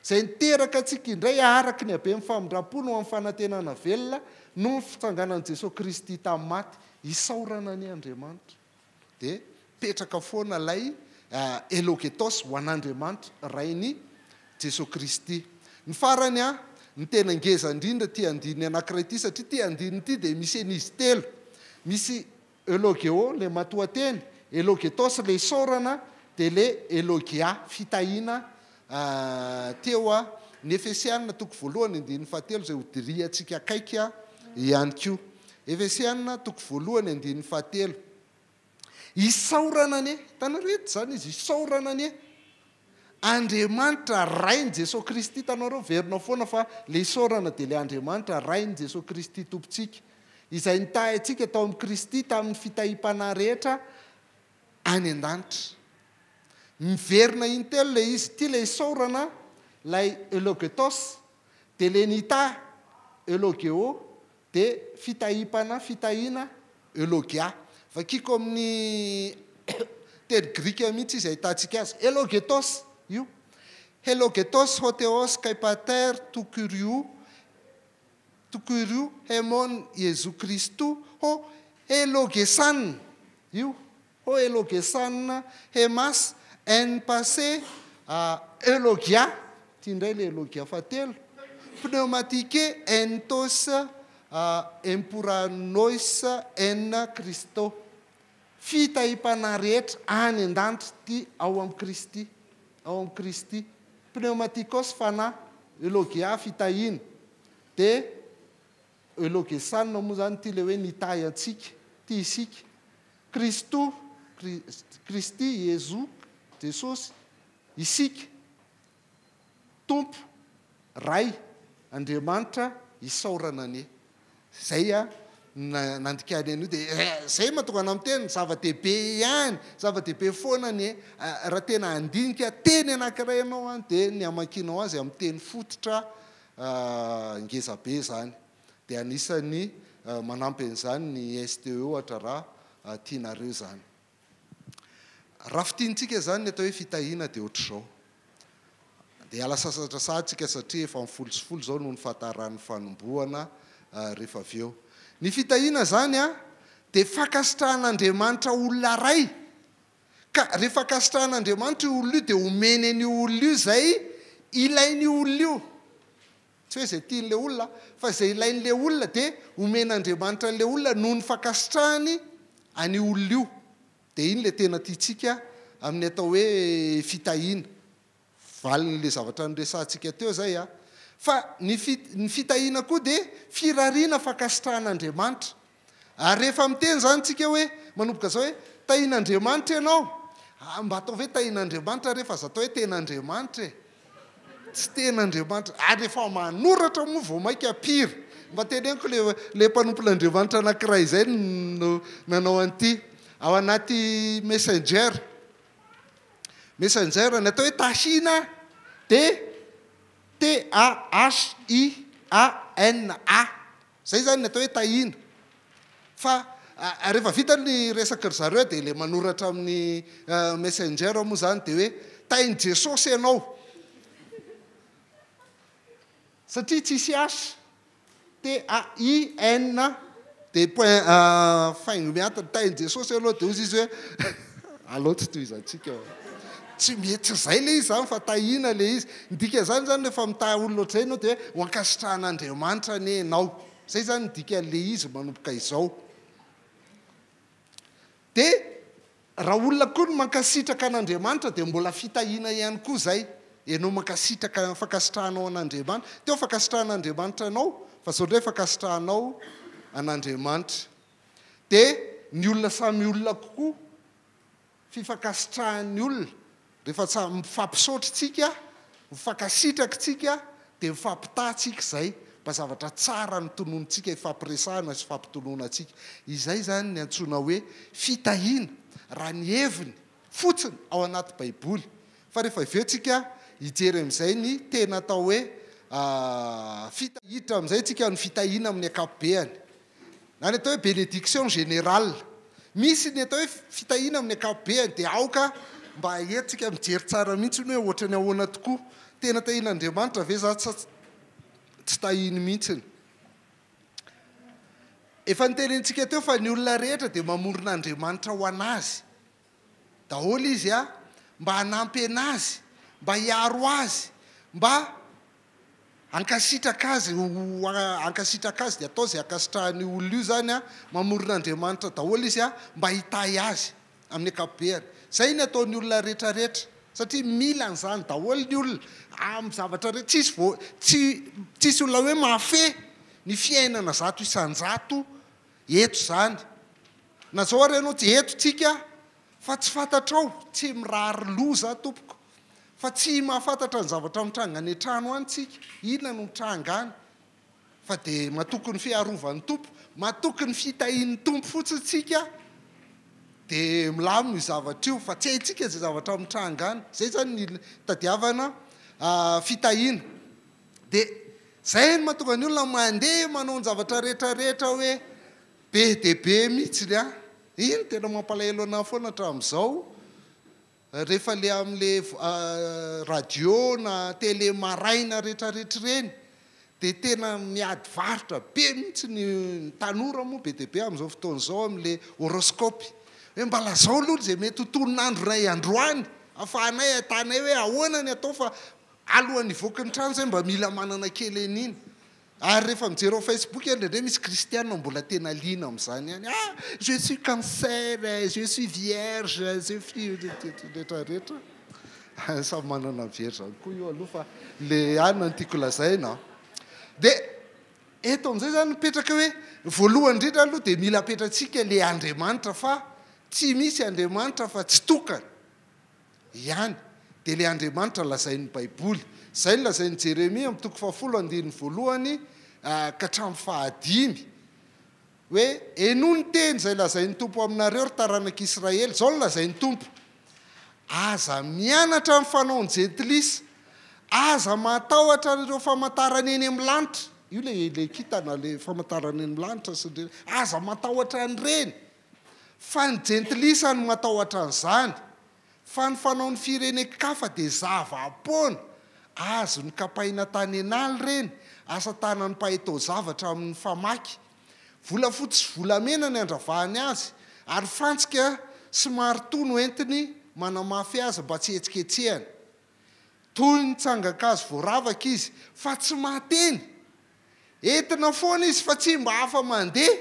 zay niteraka antsika indray araka ny habe mifamindram-po no amin'ny fanantenana velona no ny fitsanganan'i Jesosy Kristy tamin'ny maty. Isaorana ny Andriamanitra dia petraka foana lay elogetos ho an'Andriamanitra rainy Jesosy Kristy. Ny farany ny tena ngeza indrindra tia andiny anankiray ity satria tia andiny ity dia misy enizy telo. Misy elogeo le matoateny, elogetos le isaorana dia le elogia fitahiana teo ny Efesianina 1:1-7 zay hodiriantsika akaiky ihany koa. Efesianina 1:1-7 isaorana anie tanarety zany izy isaorana anie Andriamanitra rainy Jesosy Kristy. Tanareo verina foana fa le isaorana dia le Andriamanitra rainy Jesosy Kristy tompontsika izay nitahy antsika tao amin'ny Kristy tamin'ny fitahim-panahy rehetra any an-danitra. Miverina intelo le izy ty le isaorana lay elogetos dia le nitahy elogeo dia fitahiana elogia. Vakiko amin'ny teny grika mihitsy izy ahitantsika azy elogetos io elogetos hoteos kai pater tukuriu hemon Jesu Kristu ho elogesan io ho elogesan hemas en passé elogia tindray le elogia fatelo pneumatike en tos empuranois en Kristo fitahim-panahy rehetra any an-danitra ty ao amin'ny Kristy pneumatikos fanahy elogia fitahiana dia elogesanna moa zany ty le hoe nitahy antsika ty isika Kristy Jesosy isika tompo ray Andriamanitra isaorana anie zay nandikany an'io dia zay mahatonga ana amin'ny teny zava-dehibe ihany zava-dehibe foana ny raha tena andinika teny anankiray ianao dia ny amakinao azy amin'ny teny fototra ngezabe zany dia anisany manampy an'izany ny STE ohatra raha tianareo zany. Raha fitiantsika zany ny atao hoe fitahiana dia ohatr'izao dia ala sasatrasantsika satria efa mifolosifolo zao no ny fahataran'ny fanombohana rehefa avy eo. Ny fitahiana zany dia fakasitrahan'Andriamanitra olona ray ka rehefa kasitrahan'Andriamanitra io olona io dia omeny an'io olona io zay ilain'io olona io tsy hoe zay tian'le olona fa zay ilain'le olona dia omen'Andriamanitra an'le olona noho ny fakasitrahany an'io olona io. Dia iny le tena tiantsika amin'ny atao hoe fitahiana valin'le zavatra nyresantsika teo zay fa ny fitahiana koa dia firariana fakasitrahan'Andriamanitra. Ary rehefa miteny zany tsika hoe manomboka zao hoe tahian'Andriamanitra ianao mba atao hoe tahian'Andriamanitra rehefa za atao hoe ten'Andriamanitra tsy ten'Andriamanitra ary rehefa manoratra moa vao mainka apiry mba teneniko le mpanompon'Andriamanitra anankiray izay nanao an'ity ao anaty messenger ny atao hoe tahina dia TAHIANA zay zany ny atao hoe tahina fa rehefa vita ny resaka ry zareo dia le manoratra amin'ny messenger moa zany dia hoe tahin' Jesosy ianao satria tsisy asy TAIN dia point faingo miantana tahin' Jesosy ianao dia ozy izy hoe aloha tsy toy izantsika tsy mety zay le izy zany fa tahina le izy ndika zany zany rehefa mitaha olona ohatr'zay anao de hoe hoankasitrahan'andriamanitra ane anao zay zany ndika le izy manomboka izao de raha olona koa no mankasitraka an'andriamanitra de mbola fitahina ihany koa zay ianao mankasitraka fankasitrahanao an'andriamanitra teo fankasitrahan'andriamanitra anao fa zao ndray fankasitrahanao an'andriamanitra de ny olona samy olona kokoa fifankasitrahan'ny olona rehefa mifampisaotra tsika mifankasitraka de mifampitahtsika zay mba zavatra tsara ny tononontsika ifampiresahana sy fampitonoana-tsika izay zany ny antsoina hoe fitahina raha ny heviny fotsiny ao anaty baiboly fa rehefa iveotsika hijery amin'izay ny tena atao hoe fitahitra amin'izay tsika ny fitahina amin'ny akapobeany na ny atao hoe bénédiction générale misy ny atao hoe fitahina amin'ny akapobeany de aoka mba entsika mijery tsara mihitsy ny hoe ohatrany ahoana tokoa tena tahin'andriamanitra ve za tsy tahiny mihitsiny efa nitenentsika teo fa ny olona rehetra de mamoron'andriamanitra ho anazy daholo izy mba hanampy anazy mba hiaro azy mba ankasitraka azy de atao zay akasitrahany olona io zany mamoron'andriamanitra daholo izy mba hitahy azy amin'ny akapobeany zay ny ataon'ny olona rehetrarehetra satria mila an'izany daholo ny olona amin'ny zavatra rehetra tsisy olona hoe mafe ny fiainana zato isan-jato eto zany na zao ary ianao tsy eto tsika fa tsy fantatrao tsy mirary loza tompoko fa tsy mahafantatra ny zavatra mitranga any an-trano any tsika inona no mitranga any fa de matoky ny fiarovan'ny tompo matoky ny fitahian'ny tompo fotsiny tsika de milamo io zavatra io fa tsy haitsika zay zavatra mitranga any zay zany ny tadiavana fitahina de zay ny mahatonga ny olona mandeha manao ny zavatra rehetrarehetra hoe be de be mihitsiny iny tena mampalahelo ana foana hatramin'izao rehefa le am'le radio na tele maraina rehetrarehetra reny de tena miady varotra be mihitsy ny tanora moa be de be amin'izao fotoan'izao am'le horoscope hoe mba lazao aloha zay mety hotonon'andronay androany afahanay atanay hoe ahoana ny atao fa alohan'ny voaka ny trano zay mba mila manana kely an'iny ary rehefa mijery ao Facebook ndraindray misy kristiana mbola tena liana amin'izany any je suis cancer je suis vierge je suis rehetrarehetra samy manana vierge any koa io aloha fa le anina ny tiako lazaina de eto amin'izay zany mipetraka hoe voalohany indrindra aloha de mila apetratsika le andriamanitra fa tsy misy andriamanitra fa tsy tokana ihany de le andriamanitra lazain'ny baiboly zay ny lazain'ny Jeremia amin'ny toko 10:1 ka hatramin'ny 15 hoe eno ny teny zay lazain'ny tompo aminareo ry taranak'Israely zao no lazain'ny tompo aza mianatra amin'ny fanaon'ny jentilisa aza matahotra ireo famantarana eny amin'ny lanitra io le kitana le famantarana eny amin'ny lanitra sy aza matahotra an'ireny fa ny jentilisa no matahotra an'izany fa ny fanaon'ny firenekafa de zava-pona azo ny kapaina tany enaly reny asa tanany mpahetao zavatra amin'ny famaky vola fotsy volamena ny andravahany azy ary fantsika sy marito no entiny manamafy azy mba tsy etsiketsehany toy ny tsangakazo voaravaka izy fa tsy mateny entina foana izy fa tsy mba hafa mandeha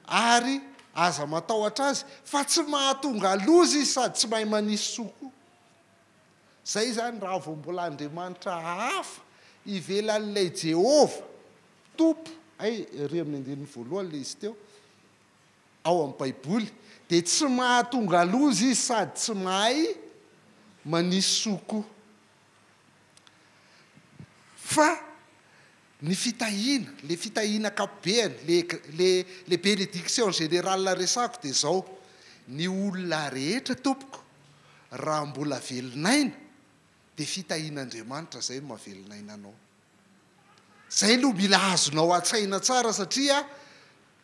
ary aza matahotra azy fa tsy mahatonga loza izy sady tsy mahay manisy soko zay zany raha vao mbola andriamanitra hafa ivelan'ilay Jehova tompo ry amin'ny 1 le izy teo ao amin'ny baiboly de tsy mahatonga loza izy sady tsy mahay manisy soko fa ny fitahina le fitahina akapobeany le bénédiction générale resako de zao ny olona rehetra tompoko raha mbola velinaina de fitahin'andriamanitra zay no mahavelinaina anao zay no mila azonao an-tsaina tsara satria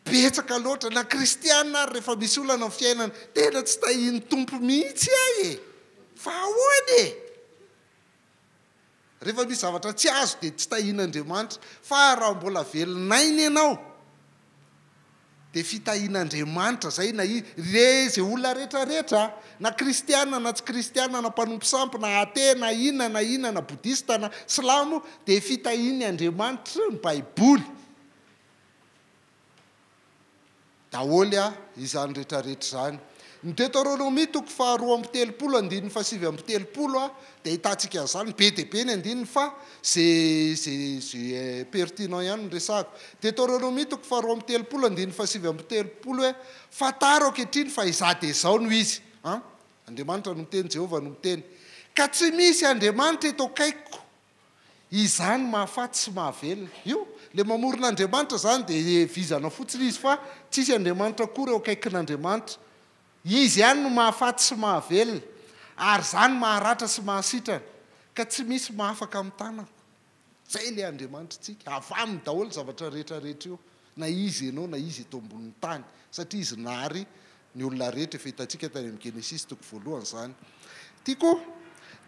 betsaka loatra na kristiana ary rehefa misy olana amin'ny fiainana tena tsy tahin'ny tompo mihitsy fa ahoana rehefa misy zavatra tsy azo de tsy tahin'andriamanitra fa raha mbola velinaina ianao dia fitahian'Andriamanitra zay na re zay olona rehetrarehetra na kristiana na tsy kristiana na mpanompo sampy na ate na inona na bodista na silamo dia fitahiny Andriamanitra ny baiboly daholy izany rehetrarehetra zany. Ny Deutéronomie toko 2:7-7 dia hitantsika an'izany be dia be ny andininy fa zay pertinent ihany ny resako. Deutéronomie toko 2:7-7 hoe fataro ankehitriny fa izaho dia izao no izy. Andriamanitra no miteny, Jehovah no miteny. Ka tsy misy Andriamanitra eto akaikiko. Izany mahafaty sy mahavelona. Io, le mamoron'Andriamanitra zany dia vizana fotsiny izy fa tsisy Andriamanitra koa reo akaikin'Andriamanitra. Izy ihany no mahafaty sy mahavelona, ary zany maharatra sy mahasitrana, ka tsy misy mahafaka amin'ny tanako. Zay le Andriamanitra tsika, avaminy daholo zavatra rehetrarehetra io, na izy ianao na izy eto ambonin'ny tany, satria izy nahary ny olona rehetra efa hitantsika tany amin'ny Genesis toko 1 zany. Tiako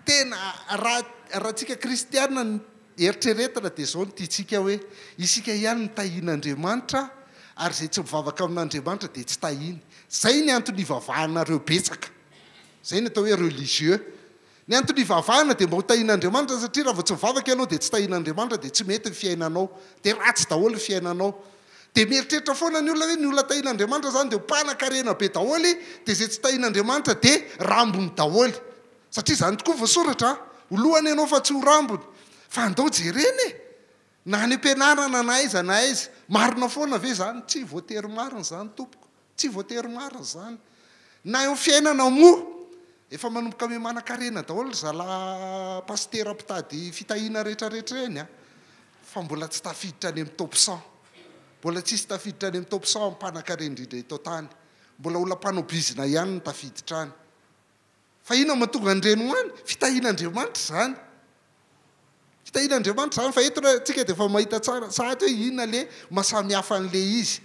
tena raha tsika kristiana eritreretana dia zao no tiantsika hoe isika ihany ny tahian'Andriamanitra, ary zay tsy mivavaka amin'Andriamanitra dia tsy tahiny. Zay ny antony ivavahanareo betsaka. Zay ny atao hoe religieux. Ny antony ivavahana dia mba ho tahian'Andriamanitra satria raha vao tsy mivavaka ianao dia tsy tahian'Andriamanitra dia tsy mety ny fiainanao, dia ratsy daholo ny fiainanao. Dia mieritreritra foana ny olona hoe ny olona tahian'Andriamanitra zany dia mpanan-karena be daholy, dia zay tsy tahian'Andriamanitra dia rambony daholy. Satria zany tokoa voasoratra, olohany ianao fa tsy ho rambony. Fa andao jereny na any am-pianarana na aiza na aiza, marina foana ve zany? Tsy voatery marina zany tompoko, tsy voatery marina zany. Na eo fiainana moa efa manomboka ame manan-karena daholo zala pastera mpitady fitahiana rehetrarehetra eny fa mbola tsy tafiditra any amin'ny top 100, mbola tsisy tafiditra any amin'ny top 100 mpanan-karena indrindra eto tany, mbola olona mpanobizina ihany ny tafiditra any. Fa ina mahatonga andreno any? Fitahian'Andriamanitra zany. Fitahian'Andriamanitra zany, fa eto tsika dia efa mahita tsara sahady hoe inona le mahasamihafa an'le izy.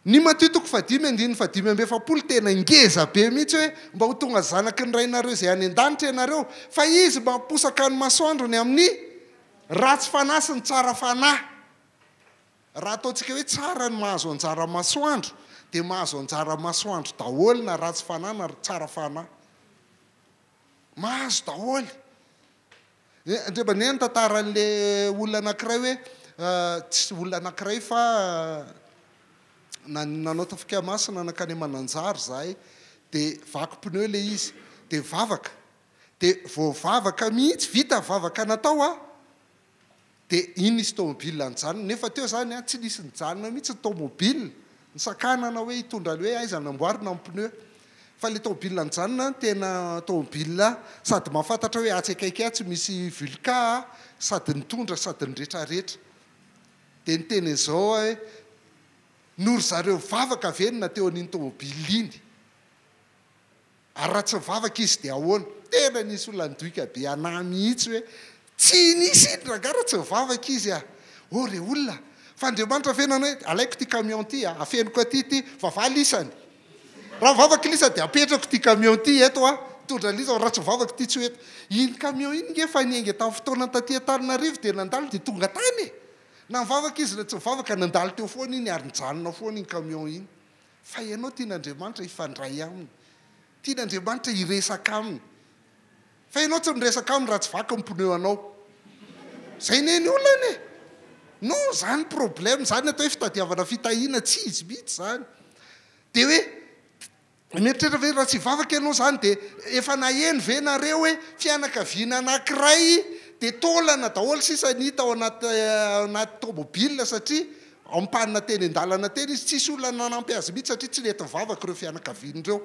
Ny Matthieu toko 5:5-7 tena ngeza be mihitsy hoe mba ho tonga zanaky ny rainareo zay any an-danitra ianareo, fa izy mamposaka ny masoandrony amin'ny ratsy fanahy sy ny tsara fanahy. Raha ataontsika hoe tsara ny mahazo anjara masoandro dia mahazo anjara masoandro daholo na ratsy fanahy na tsara fanahy. Mahazo daholo. Ndreba ny tantaran'le olona anankiray hoe tsy olona anankiray fa nanao tafikia-masina nakany Mananjary zahay, dia vaky pneu le izy, dia vavaka, dia voavavaka mihitsy vita vavaka natao dia iny nisy tômôbila nijanona, nefa teo zany tsy nisy nijanona mihitsy ny tômôbila, ny sakanana hoe hitondra le hoe aiza namboarina amin'ny pneu, fa le tômôbila nijanona tena tômôbila sady mahafantatra hoe atsy akaiky tsy misy vulca, sady nitondra sady ny rehetrarehetra. Dia ny teny izao hoe nory zareo vavaka venona teo an'iny tômôbila iny, ary raha tsy mivavaka izy dia ahoana? Tena nisy olona nidoika be anahy mihitsy hoe tsy nisy iny rangara tsy mivavaka izy oh re olona, fa Andriamanitra venana hoe alaiko ty camion ty afeniko aty ty vavaly isany, raha mivavaka lisa dia apetrako ty camion ty eto tondra lisa, raha tsy mivavaka ty tsy ho eto. Iny camion iny nge fa niainga tamin'ny fotoana taty Antananarivo dia nandalo dia tonga tany na mivavaka izy na tsy mivavaka nandalo teo foana iny ary nijanona foana iny camion iny. Fa ianao tian'Andriamanitra hifandray aminy, tian'Andriamanitra hiresaka aminy, fa ianao tsy miresaka aminy raha tsy vaky ny pneu anao. Zay neny olana no zany problème zany atao hoe fitadiavana fitahiana, tsy izy mihitsy zany. Dia hoe mieritreritra ve raha tsy hivavaka ianao zany dia efa naheno ve nareo hoe fianakaviana anankiray dia taolana daholo sisa ny hita ao anaty tômôbila satria ampanina teny an-dalana teny izy, tsisy olona nanampy azy mihitsy satria tsy nety mivavaka ireo fianakavian'ireo,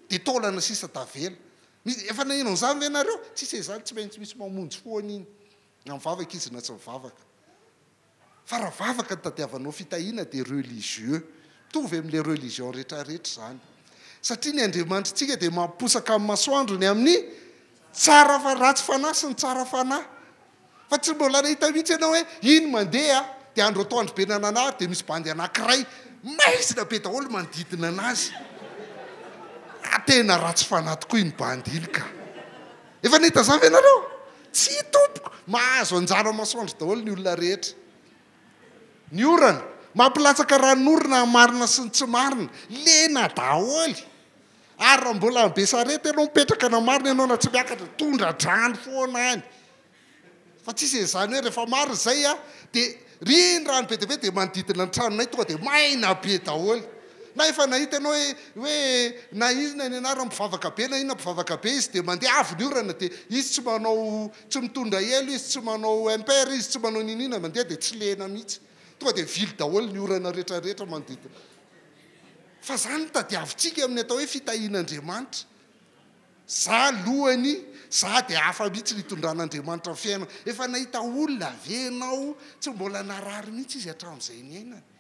dia taolana sisa tavela. Efa naheno an'izany ve nareo? Tsisy izany, tsy maintsy misy mamonjy foana iny na mivavaka izy na tsy mivavaka. Fa raha vavaka ny tadiavanao fitahiana dia religieux, mitovy amin'ilay religion rehetrarehetra zany. Satria ny Andriamanitrantsika dia mamposaka amin'ny masoandrony amin'ny tsara ratsy fanahy sy ny tsara fanahy. Fa tsy mbola nahita mihitsy ianao hoe iny mandeha dia andro atoandro be nananahy dia misy bandy anankiray maizina be daholo manodidina anazy. Tena ratsy fanahy tokoa iny bandy iny ka. Efa nahita zany ve ianareo? Tsy tompoko, mahazo anjara masoandro daholo ny olona rehetra. Ny orana mampilatsaka ranorona marina sy ny tsy marina lena daholy ary raha mbola besarety ianao mipetraka na marina ianao na tsy miakatra tondra-drano foana any fa tsisy zany hoe rehefa marina zay a dia riny rano be dia be dia manodidina ny tranonay tonga dia maina be daholy na efa nahita ianao hoe na izy na ny anarana mpivavaka be na inona mpivavaka be izy dia mandeha avy ny orana dia izy tsy manao tsy mitondra elo izy tsy manao impere izy tsy manao ninina mandeha dia tsy lena mihitsy tonga dia vily daholy ny orana rehetrarehetra manodidina fa zany tadiavintsika amin'ny atao hoe fitahian'Andriamanitra za lohany za dia hafa mihitsy nitondran'Andriamanitra ny fiainana efa nahita olona venao tsy mbola narary mihitsy izy hatramin'izay ny ainana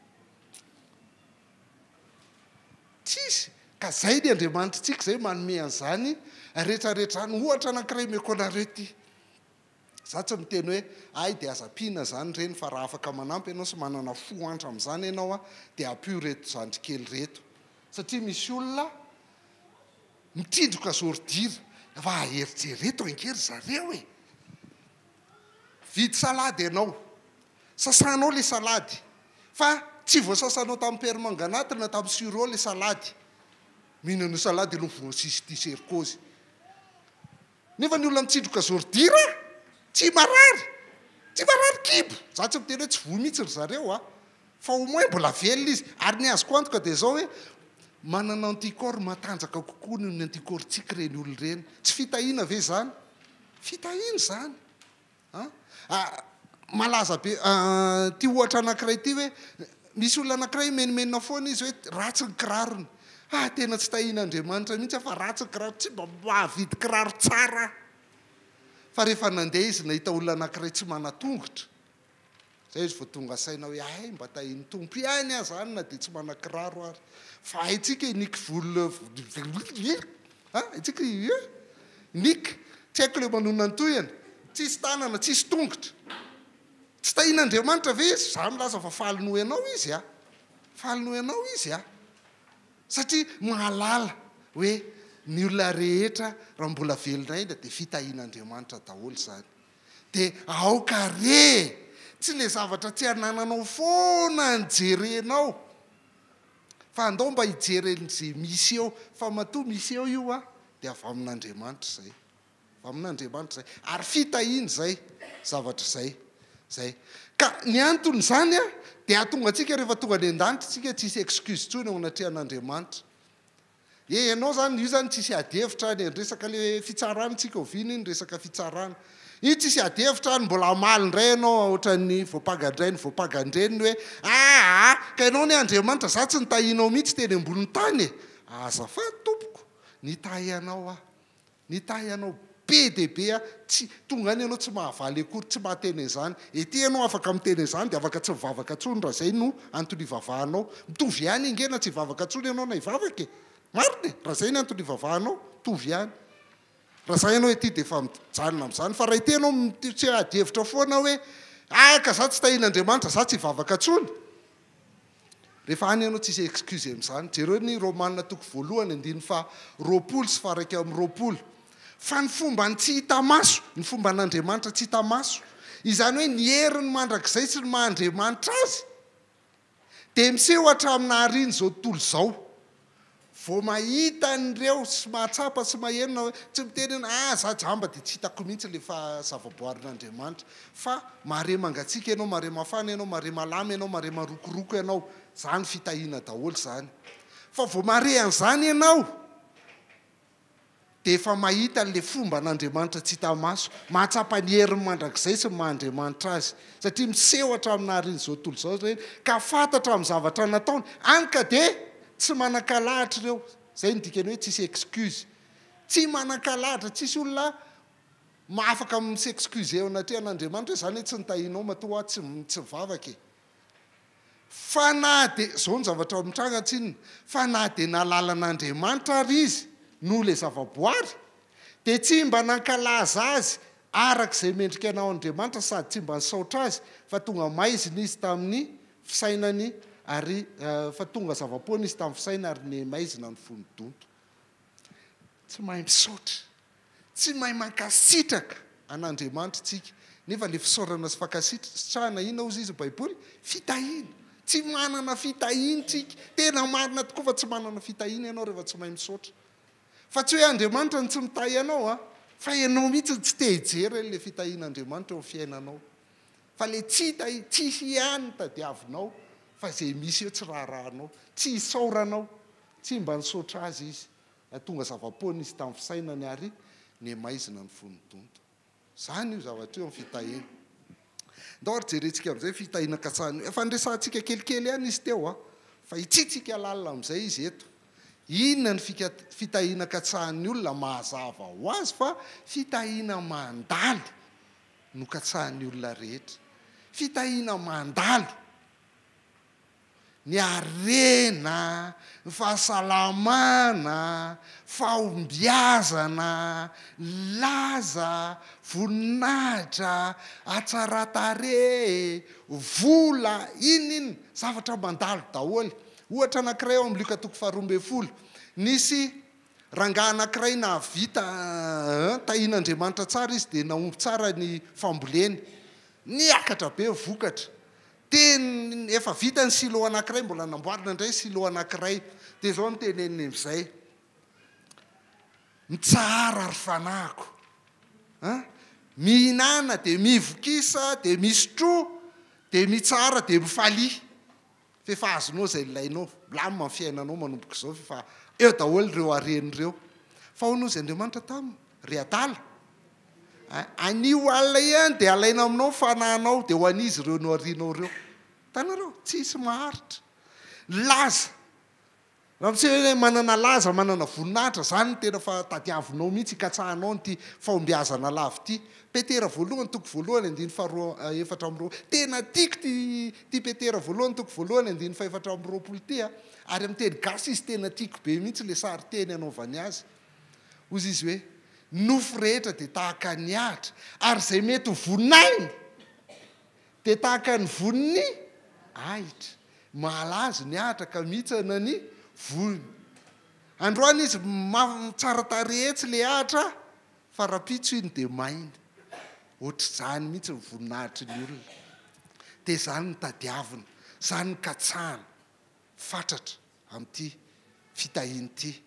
tsisy ka zay ny Andriamanitra tsika zay manome an'izany rehetrarehetra any ohatra anankiray meko anareo ty za tsy miteny hoe ay dia azam-pina zany reny fa raha afaka manampy ianao sy manana fo antra amin'izany ianao a dia ampio reto zandrikely reto satria misy olona mitindroka zordira fa aheritrereto ankery zareo e vidy salady ianao sasanao le salady fa tsy voasasanao tamin'ny permanganate na tamin'ny suro le salady mihinana salady alo voasisy serkozy nefa ny olona mitsindroka zordira tsy marary kibo za tsy miteny hoe tsy voa mihitsy ry zareo a fa au moins mbola velona izy ary ny azoko antoka dia zao hoe manana antikor matanjaka kokoa noho ny antikor tsika reny olo reny tsy fitahiana ve zany fitahiana zany malaza be ty ohatra anankiray ty hoe misy olona anankiray menimenina foana izy hoe ratsy ny kirarony tena tsy tahian'Andriamanitra mihitsy fa ratsy ny kiraro tsy mba mahavidy kiraro tsara fa rehefa nandeha izy nahita olona anankiray tsy manatongotra zay izy vao tonga saina hoe ay mba tahiany tompo ihany a zany na dia tsy manakiraro ary fa haitsika iniky volona haitsika nika tsy haiko le manona ny toyana tsisy tanana tsisy tongotra tsy tahian'Andriamanitra ve izy za milaza fa falinoa ianao izy a falinoa ianao izy a satria mahalala hoe ny olona rehetra raha mbola velonaina dia fitahian'Andriamanitra daholo zany dia aoka re tsy le zavatra tsy hanananao foana ny jerenao fa andao mba hijeren'izay misy eo fa matoa misy eo io a dia avy amin'Andriamanitra zay avy amin'Andriamanitra zay ary fitahiana zay zavatra zay ka ny antony zany a dia atonga antsika rehefa tonga any an-danitra tsika tsisy excuse tsony ao anatrihan'Andriamanitra ianao zany io zany tsisy adevitra ny resaka le fitsarana tsika oviana iny resaka fitsarana io tsisy adevitra ny mbola amaly indray ianao ohatran'ny voapagandray ny voapagandreniny hoe ka ianao ny Andriamanitra za tsy nitahianao mihitsy teny amboniny tany e azafady tompoko nitahy anao nitahy anao be dia be tsy tonga any ianao tsy mahavaly akory tsy mahateny an'izany ety ianao afaka miteny an'izany dia afaka tsy mivavaka tsony raha zay no antony ivavahanao mitovy ihany ingena tsy hivavaka tsony ianao na hivavaka e marina e raha zay ny antony ivavahanao mitovy ihany raha zay ianao ety dia efa mijanona amin'izany fa raha ety ianao tsy adevitra foana hoe ka za tsy tahian'Andriamanitra za tsy hivavaka tsony rehefa any ianao tsisy excuse amin'izany jereo ny Romanina toko voalohany 9:20 sy faraka amin'ny 20 fa ny fomba ny tsy hita maso ny fomba n'Andriamanitra tsy hita maso izany hoe ny heriny mandrakizay sy ny mahandriamanitra azy dia miseho hatramina hariany zao tontolo zao vao mahita an'ireo sy mahatsapa sy mahenona tsy miteny za jamba dia tsy hitako mihitsy lefa zavaboarin'Andriamanitra fa mahare mangatsika ianao mahare mafana ianao mahare malama ianao mahare marokoroko ianao zany fitahiana daholo zany fa vao mahare an'izany ianao dia efa mahita n'le fomba n'Andriamanitra tsy hita maso mahatsapa ny heriny mandrakizay sy mahandriamanitra azy satria miseho hatramina hariany zao tontolo zao reny ka fantatra amin'ny zavatra nataony any ka dia tsy manan-kalahatra ireo zay ny dikany hoe tsisy excuse tsy manan-kalahatra tsisy olona maafaka misy excuse eo anatrihan'Andriamanitra hoe zany hoe tsy nitahianao matoa tsy mivavaka e fa na dia zao ny zavatra mitranga tsinona fa na dia nalalan'Andriamanitra ary izy no le zavaboary dia tsy mba nankalaza azy arak'izay mendrika anao Andriamanitra sady tsy mba nisaotra azy fa tonga maizina izy tamin'ny fisainany ary fa tonga zavapoana izy tamin'ny fisaina ary ny maizina ny fonodonto tsy mahay misaotra tsy mahay mankasitraka an'Andriamanitra tsika nefa le fisaorana sy fankasitrahana ina ozy izy baiboly fitahiana tsy manana fitahiantsika tena marina tokoa fa tsy manana fitahina ianao rehefa tsy mahay misaotra fa tsy hoe Andriamanitra ny tsy mitahy anao a fa ianao mihitsy tsy te hijery le fitahian'Andriamanitra eo amin'ny fiainanao fa le tsisy ihany tadiavinao fa zay misy eo tsy raharahanao tsy hisaoranao tsy mba nisaotra azy izy tonga zava-poana izy tamin'ny fisainany ary ny maizina ny fonodonto zany io zavatra eo amin'ny fitahiana ndao ary jerentsika amin'izay fitahiana katsahana efa ndresantsika kelikely ihany izy teo a fa itsitsika lalina amin'izay izy eto inona ny fitahiana katsahan'ny olona mahazava ho azy fa fitahiana mandaly no katsahan'ny olona rehetra fitahiana mandaly ny arena ny fahasalamana fahombiazana laza voninahitra atsaratare vola ininy zavatra mandalo daholo ohatra anankiray ao amin'ny Luka 12 nisy rangahy anankiray na vita tahian'Andriamanitra tsara izy dia naomby tsara ny famboleny niakatra be vokatra efa vita ny silo anankiray mbola namboarina indray silo anankiray dia zao no teneniny amin'izay mitsara ry fanahiko mihinana dia mivokisa dia misotro dia mitsara dia mifalia fefa azonao zay ilainao milamina ny fiainanao manomboka izao fa eo daholo ireo aren'ireo fa hono izy Andriamanitra taminy ry adala anio alina ihany dia alaina aminao fanahinao dia ho an'izy ireo no arianao ireo tanareo tsisy maharitra laza raha tsy hoe manana laza manana voninahitra zany ny tena fa tadiavinao mihitsy ikatsahanao nyty fahombiazana lavy ity Petera voalohany toko voalohany 2:4 tena tiako ty Petera voalohany toko voalohany 2:4 ty ary amin'ny teny gasy izy tena tiako be mihitsy le sary teny anaovany azy ozy izy hoe nofo rehetra dia tahaka ny ahitra ary zay mety vonainy dia tahaka ny voniny ahitra malazo ny ahitra ka mihitsana ny vony androany izy tsara tarehetsy le ahitra fa rapitso iny dia maina ohatr'izany mihitsy ny voninahitry ny olona dia zany ny tadiavina zany ny katsahana fatratra amin'ity fitahiana ity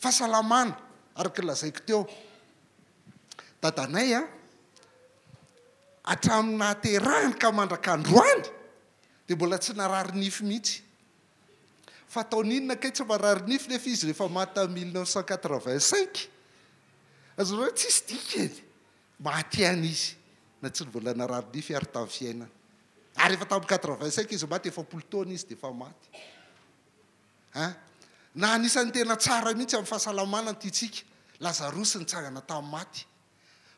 fahasalamana araka lazaiko teo dadanay hatramin'ny nahaterahany ka mandrak'androany dia mbola tsy narary nify mihitsy fa taoninona kay tsy marary nify nefa izy rehefa maty tamin'ny 1985 azonao hoe tsisy dikany maty any izy na tsy mbola narary nify ary tamin'ny fiainana ary efa tamin'ny 85 izy maty 70 taona izy dia efa maty na anisan'ny tena tsara mihitsy amin'ny fahasalamana tytsika Lazarosy nitsangana tamin'ny maty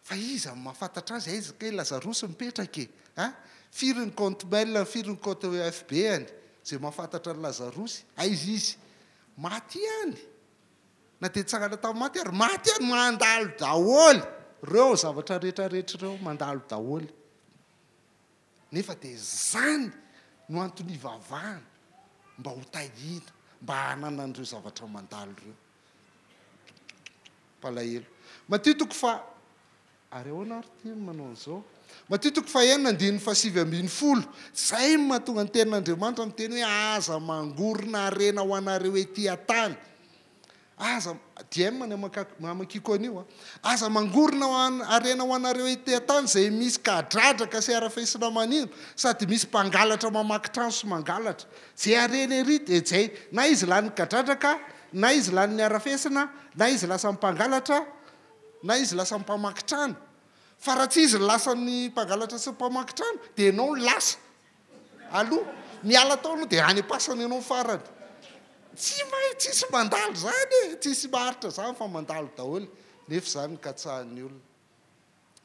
fa izy amin'ny mahafantatra azy aiza kay Lazarosy mipetraka firy ny compte mail firy ny compte FB any zay mahafantatra ny Lazarosy aiza izy maty ihany na dia nitsangana tamin'ny maty ary maty ihany mandalo daholo reo zavatra rehetrarehetra reo mandalo daholo nefa dia zany no antony ivavahana mba ho tahiana mba hanana an'ireo zavatra mandalo ireo palahelo Matthieu toko fa ary ahoana ary ty manao an'izao Matthieu toko fa 1:7-10 zay mahatonga ny tenin'Andriamanitra miteny hoe aza mangorona arena ho anareo ety an-tany aza diamany amakiko an'io aza mangorona arena ho anareo ety an-tany zay misy kadradraka sy arafesina manino sady misy mpangalatra mamaky trano sy mangalatra zay arena ery dia zay na izy lany kadradraka na izy lany ny arafesina na izy lasa mpangalatra na izy lasa mpamaky trano fa raha tsy izy lasa ny mpangalatra sy mpamaky trano dia ianao lasa aloha miala taonao dia any am-pasana ianao farany tsisy mandalo zany tsisy maharitra zany fa mandalo daholo nefa zany katsahan'ny olona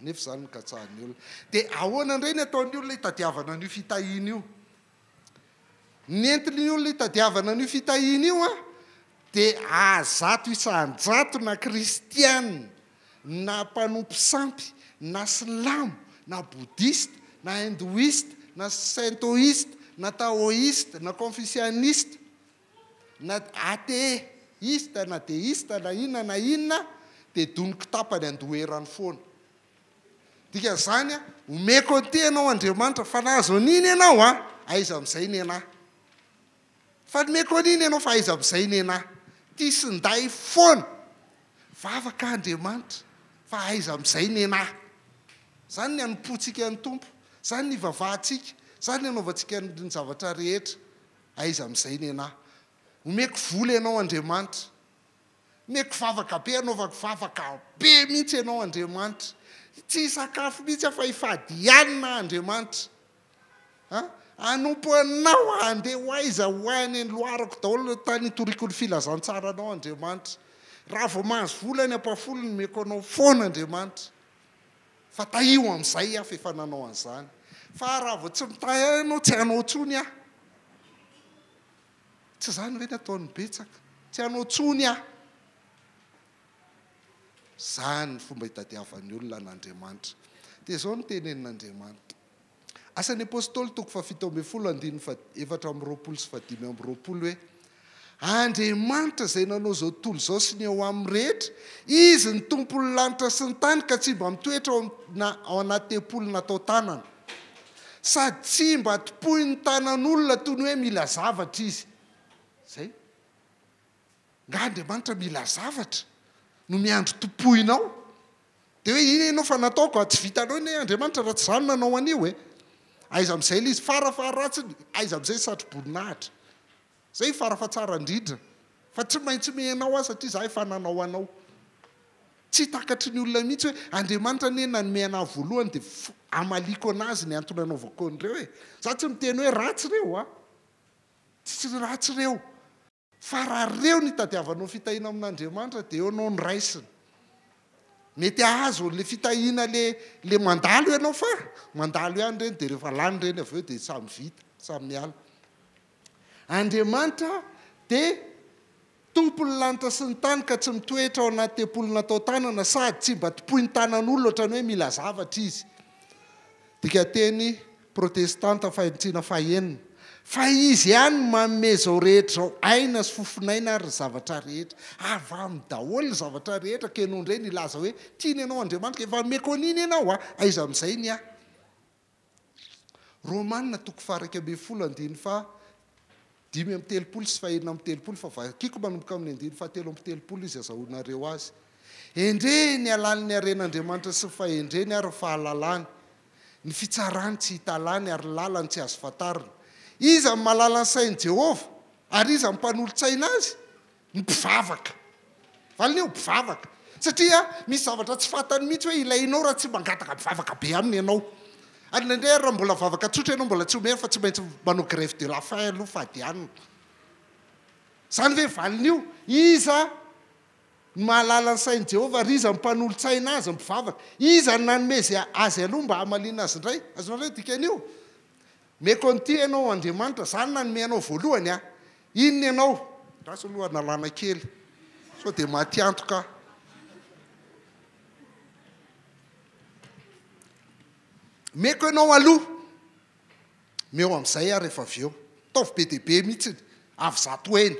nefa zany ny katsahan'ny olona dia ahoana indray ny ataon'ny olona hitadiavana an'io fitahiana io nentin'ny olona hitadiavana an'io fitahiana io dia azato isan-jato na kristiana na mpanompo sampy na silamo na boudiste na hindoiste na saintoiste na taoiste na confucianiste na ateiste na deiste na inona dia doniko tapany andoherany foana dika zany omeko anty ianao Andriamanitra fa nahazo an'iny ianao aiza amin'izay ny anahy fa nomeko an'iny ianao fa aiza amin'izay ny anahy tia synday foana vavaka Andriamanitra fa aiza amin'izay ny anahy zany ny anompotsika ny tompo zany ny vavahantsika zany ny anaovantsika ny zavatra rehetra aiza amin'izay ny anahy omeko vola ianao Andriamanitra omeko vavaka be anaovako vavaka be mihitsy ianao Andriamanitra tsy sakafo mihitsy afa ifadianina Andriamanitra anompo anao andeha ho aiza ho any ny loarako daholo tany hitoriako ny filazantsara anao Andriamanitra raha vao mahazo vola ny ampafolo ny meko anao foana Andriamanitra fa tahio amin'izay aho fa efa nanao an'izany fa raha vao tsy mitahy anao tsy hanao tsony aho tsy zany hoe ny ataon'ny betsaka tsy hanao tsony aho zany fomba hitadiavan'ny olona an'Andriamanitra dia zao no tenenin'Andriamanitra asan'ny apôstôly toko fafito amby folo andiny efatra amby roapolo sy fadimy amby roapolo hoe Andriamanitra izay nanao zao tontolo zao sy ny eo amin'ny rehetra izy ny tompony lanitra sy ny tany ka tsy mba mitoetra ao anaty tempolo natao tanana sady tsy mba topoy ny tanan'olona toy ny hoe mila zavatra izy zay nga Andriamanitra mila zavatra no miandro topoinao dia hoe iny ianao fa nataoko tsy vitanao ny Andriamanitra raha tsy zany nanao an'io aiza amin'izay ilay izy farafaratsiny aiza amin'izay satroboninahitra zay farafatsara indrindra fa tsy maintsy menao aho satria za efa nanao anao tsy takatry ny olona mihitsy hoe Andriamanitra ne nanome anahy voalohany dia amaliko anazy ny antony anaovako an'ireo za tsy miteny hoe ratsy reo tsy ratsy reo fa raha reo ny tadiavanao fitahiana amin'Andriamanitra dia eo anao ny raisiny mety ahazo le fitahiana le mandalo ianao fa mandalo ihany reny dia rehefa lany reny avy eo dia samy vita samy miala Andriamanitra dia tompony lanitra sy ny tany ka tsy mitoetra ao anaty tempolo natao tanana sady tsy mba topoy ny tanan'olona ohatrany hoe mila zavatra izy dika teny protestanta fahintsiana fahenina fa izy ihany manome zao rehetra zao aina sy fofinaina ary zavatra rehetra avy amin'ny daholo ny zavatra rehetra ka ianao indray nilaza hoe tiany ianao Andriamanitra efa meko an'iny ianao aiza amin'izay ny Romanina toko faraka amby folo andiny fa dimy amby telopolo sy fahenina amby telopolo fa vakiko manomboka amin'ny andiny fahatelo amby telopolo izy azahoanareo azy endre ny alalany haren'Andriamanitra sy fahendreny ary fahalalany ny fitsarany tsy hitalany ary lalany tsy azo fatarina iza ny malala ny sain'i Jehova ary iza mpanolotsaina azy ny mpivavaka valiny eo mpivavaka satria misy zavatra tsy fantany mihitsy hoe ilainao raha tsy mangataka mpivavaka be aminy ianao ary nandray raha mbola vavaka tsotra ianao mbola tsy omena fa tsy maintsy manao grève de la faim aloha fadianina zany hoe valin'io iza ny mahalala ny sain'i Jehova ary iza mpanolotsaina azy mpivavaka iza ny nanomeze azy aloha mba hamalina azy indray azonareo dikan'io meko an'ity ianao Andriamanitra zany nanome anao voalohany inony ianao raso aloha analana kely so dia maty antoka meko ianao aloha meo amin'izay ary rehefa avy eo taovy be dia be mihitsy avy zato eny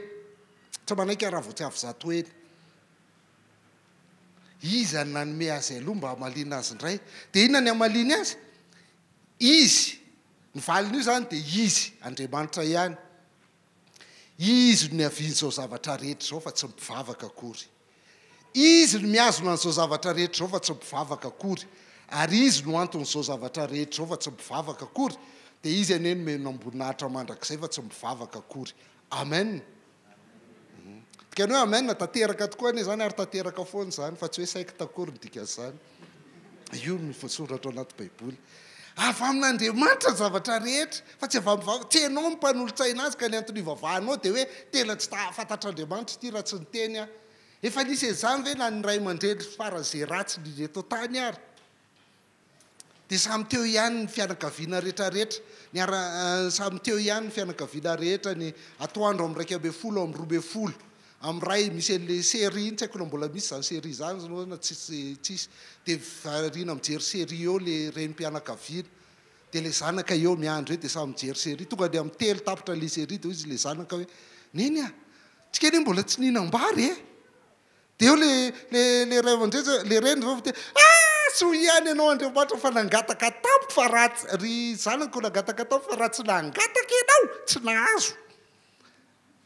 tsy manaiky raha vao tsy avy zato eny iza ny nanome azy aloha mba hamalina azy indray dia inona ny hamaliny azy izy ny valin'io zany dia izy Andriamanitra ihany izy ny avian'izao zavatra rehetra zao fa tsy mpivavaka akory izy no miazona an'izao zavatra rehetra zao fa tsy mpivavaka akory ary izy no anton'izao zavatra rehetra zao fa tsy mpivavaka akory dia izy aneny meno amboninahitra mandrakizay fa tsy mpivavaka akory amen dikany hoe amen tanteraka tokoa anie zany ary tanteraka foana zany fa tsy hoe saika takory ny dikan'izany io no voasoratra anaty baiboly avy amin'Andriamanitra zavatra rehetra fa tsy avy amin'ny tsy ianao mpanolotsaina azy ka ny antony ivavahanao dia hoe tena tsy fatatr'Andriamanitra ity raha tsy ny teny efa nisy an'izany ve na ny ray aman-dreny faran'izay ratsy ny eto tany ary dia samy teo ihany ny fianakaviana rehetrarehetra samy teo ihany ny fianakaviana rehetra ny atoandro amin'ny raika amby folo amin'ny roa amby folo amin'ny ray misy an'le série iny tsy haiko na mbola misy zany série zany na tsisy dia variana mijery série eo le renim-pianakaviana dia le zanaka eo miandro hoe dia samy mijery série tonga dia amin'ny telo tapitra le série dia izy le zanaka hoe neny tsika eny mbola tsy nihinam-bary dia eo le ray aman-dreny le reny vao te sy ho ihany ianao Andriamanitra fa nangataka tampo fa ratsy ry zanako nangataka tampo fa raha tsy nangataka ianao tsy nahazo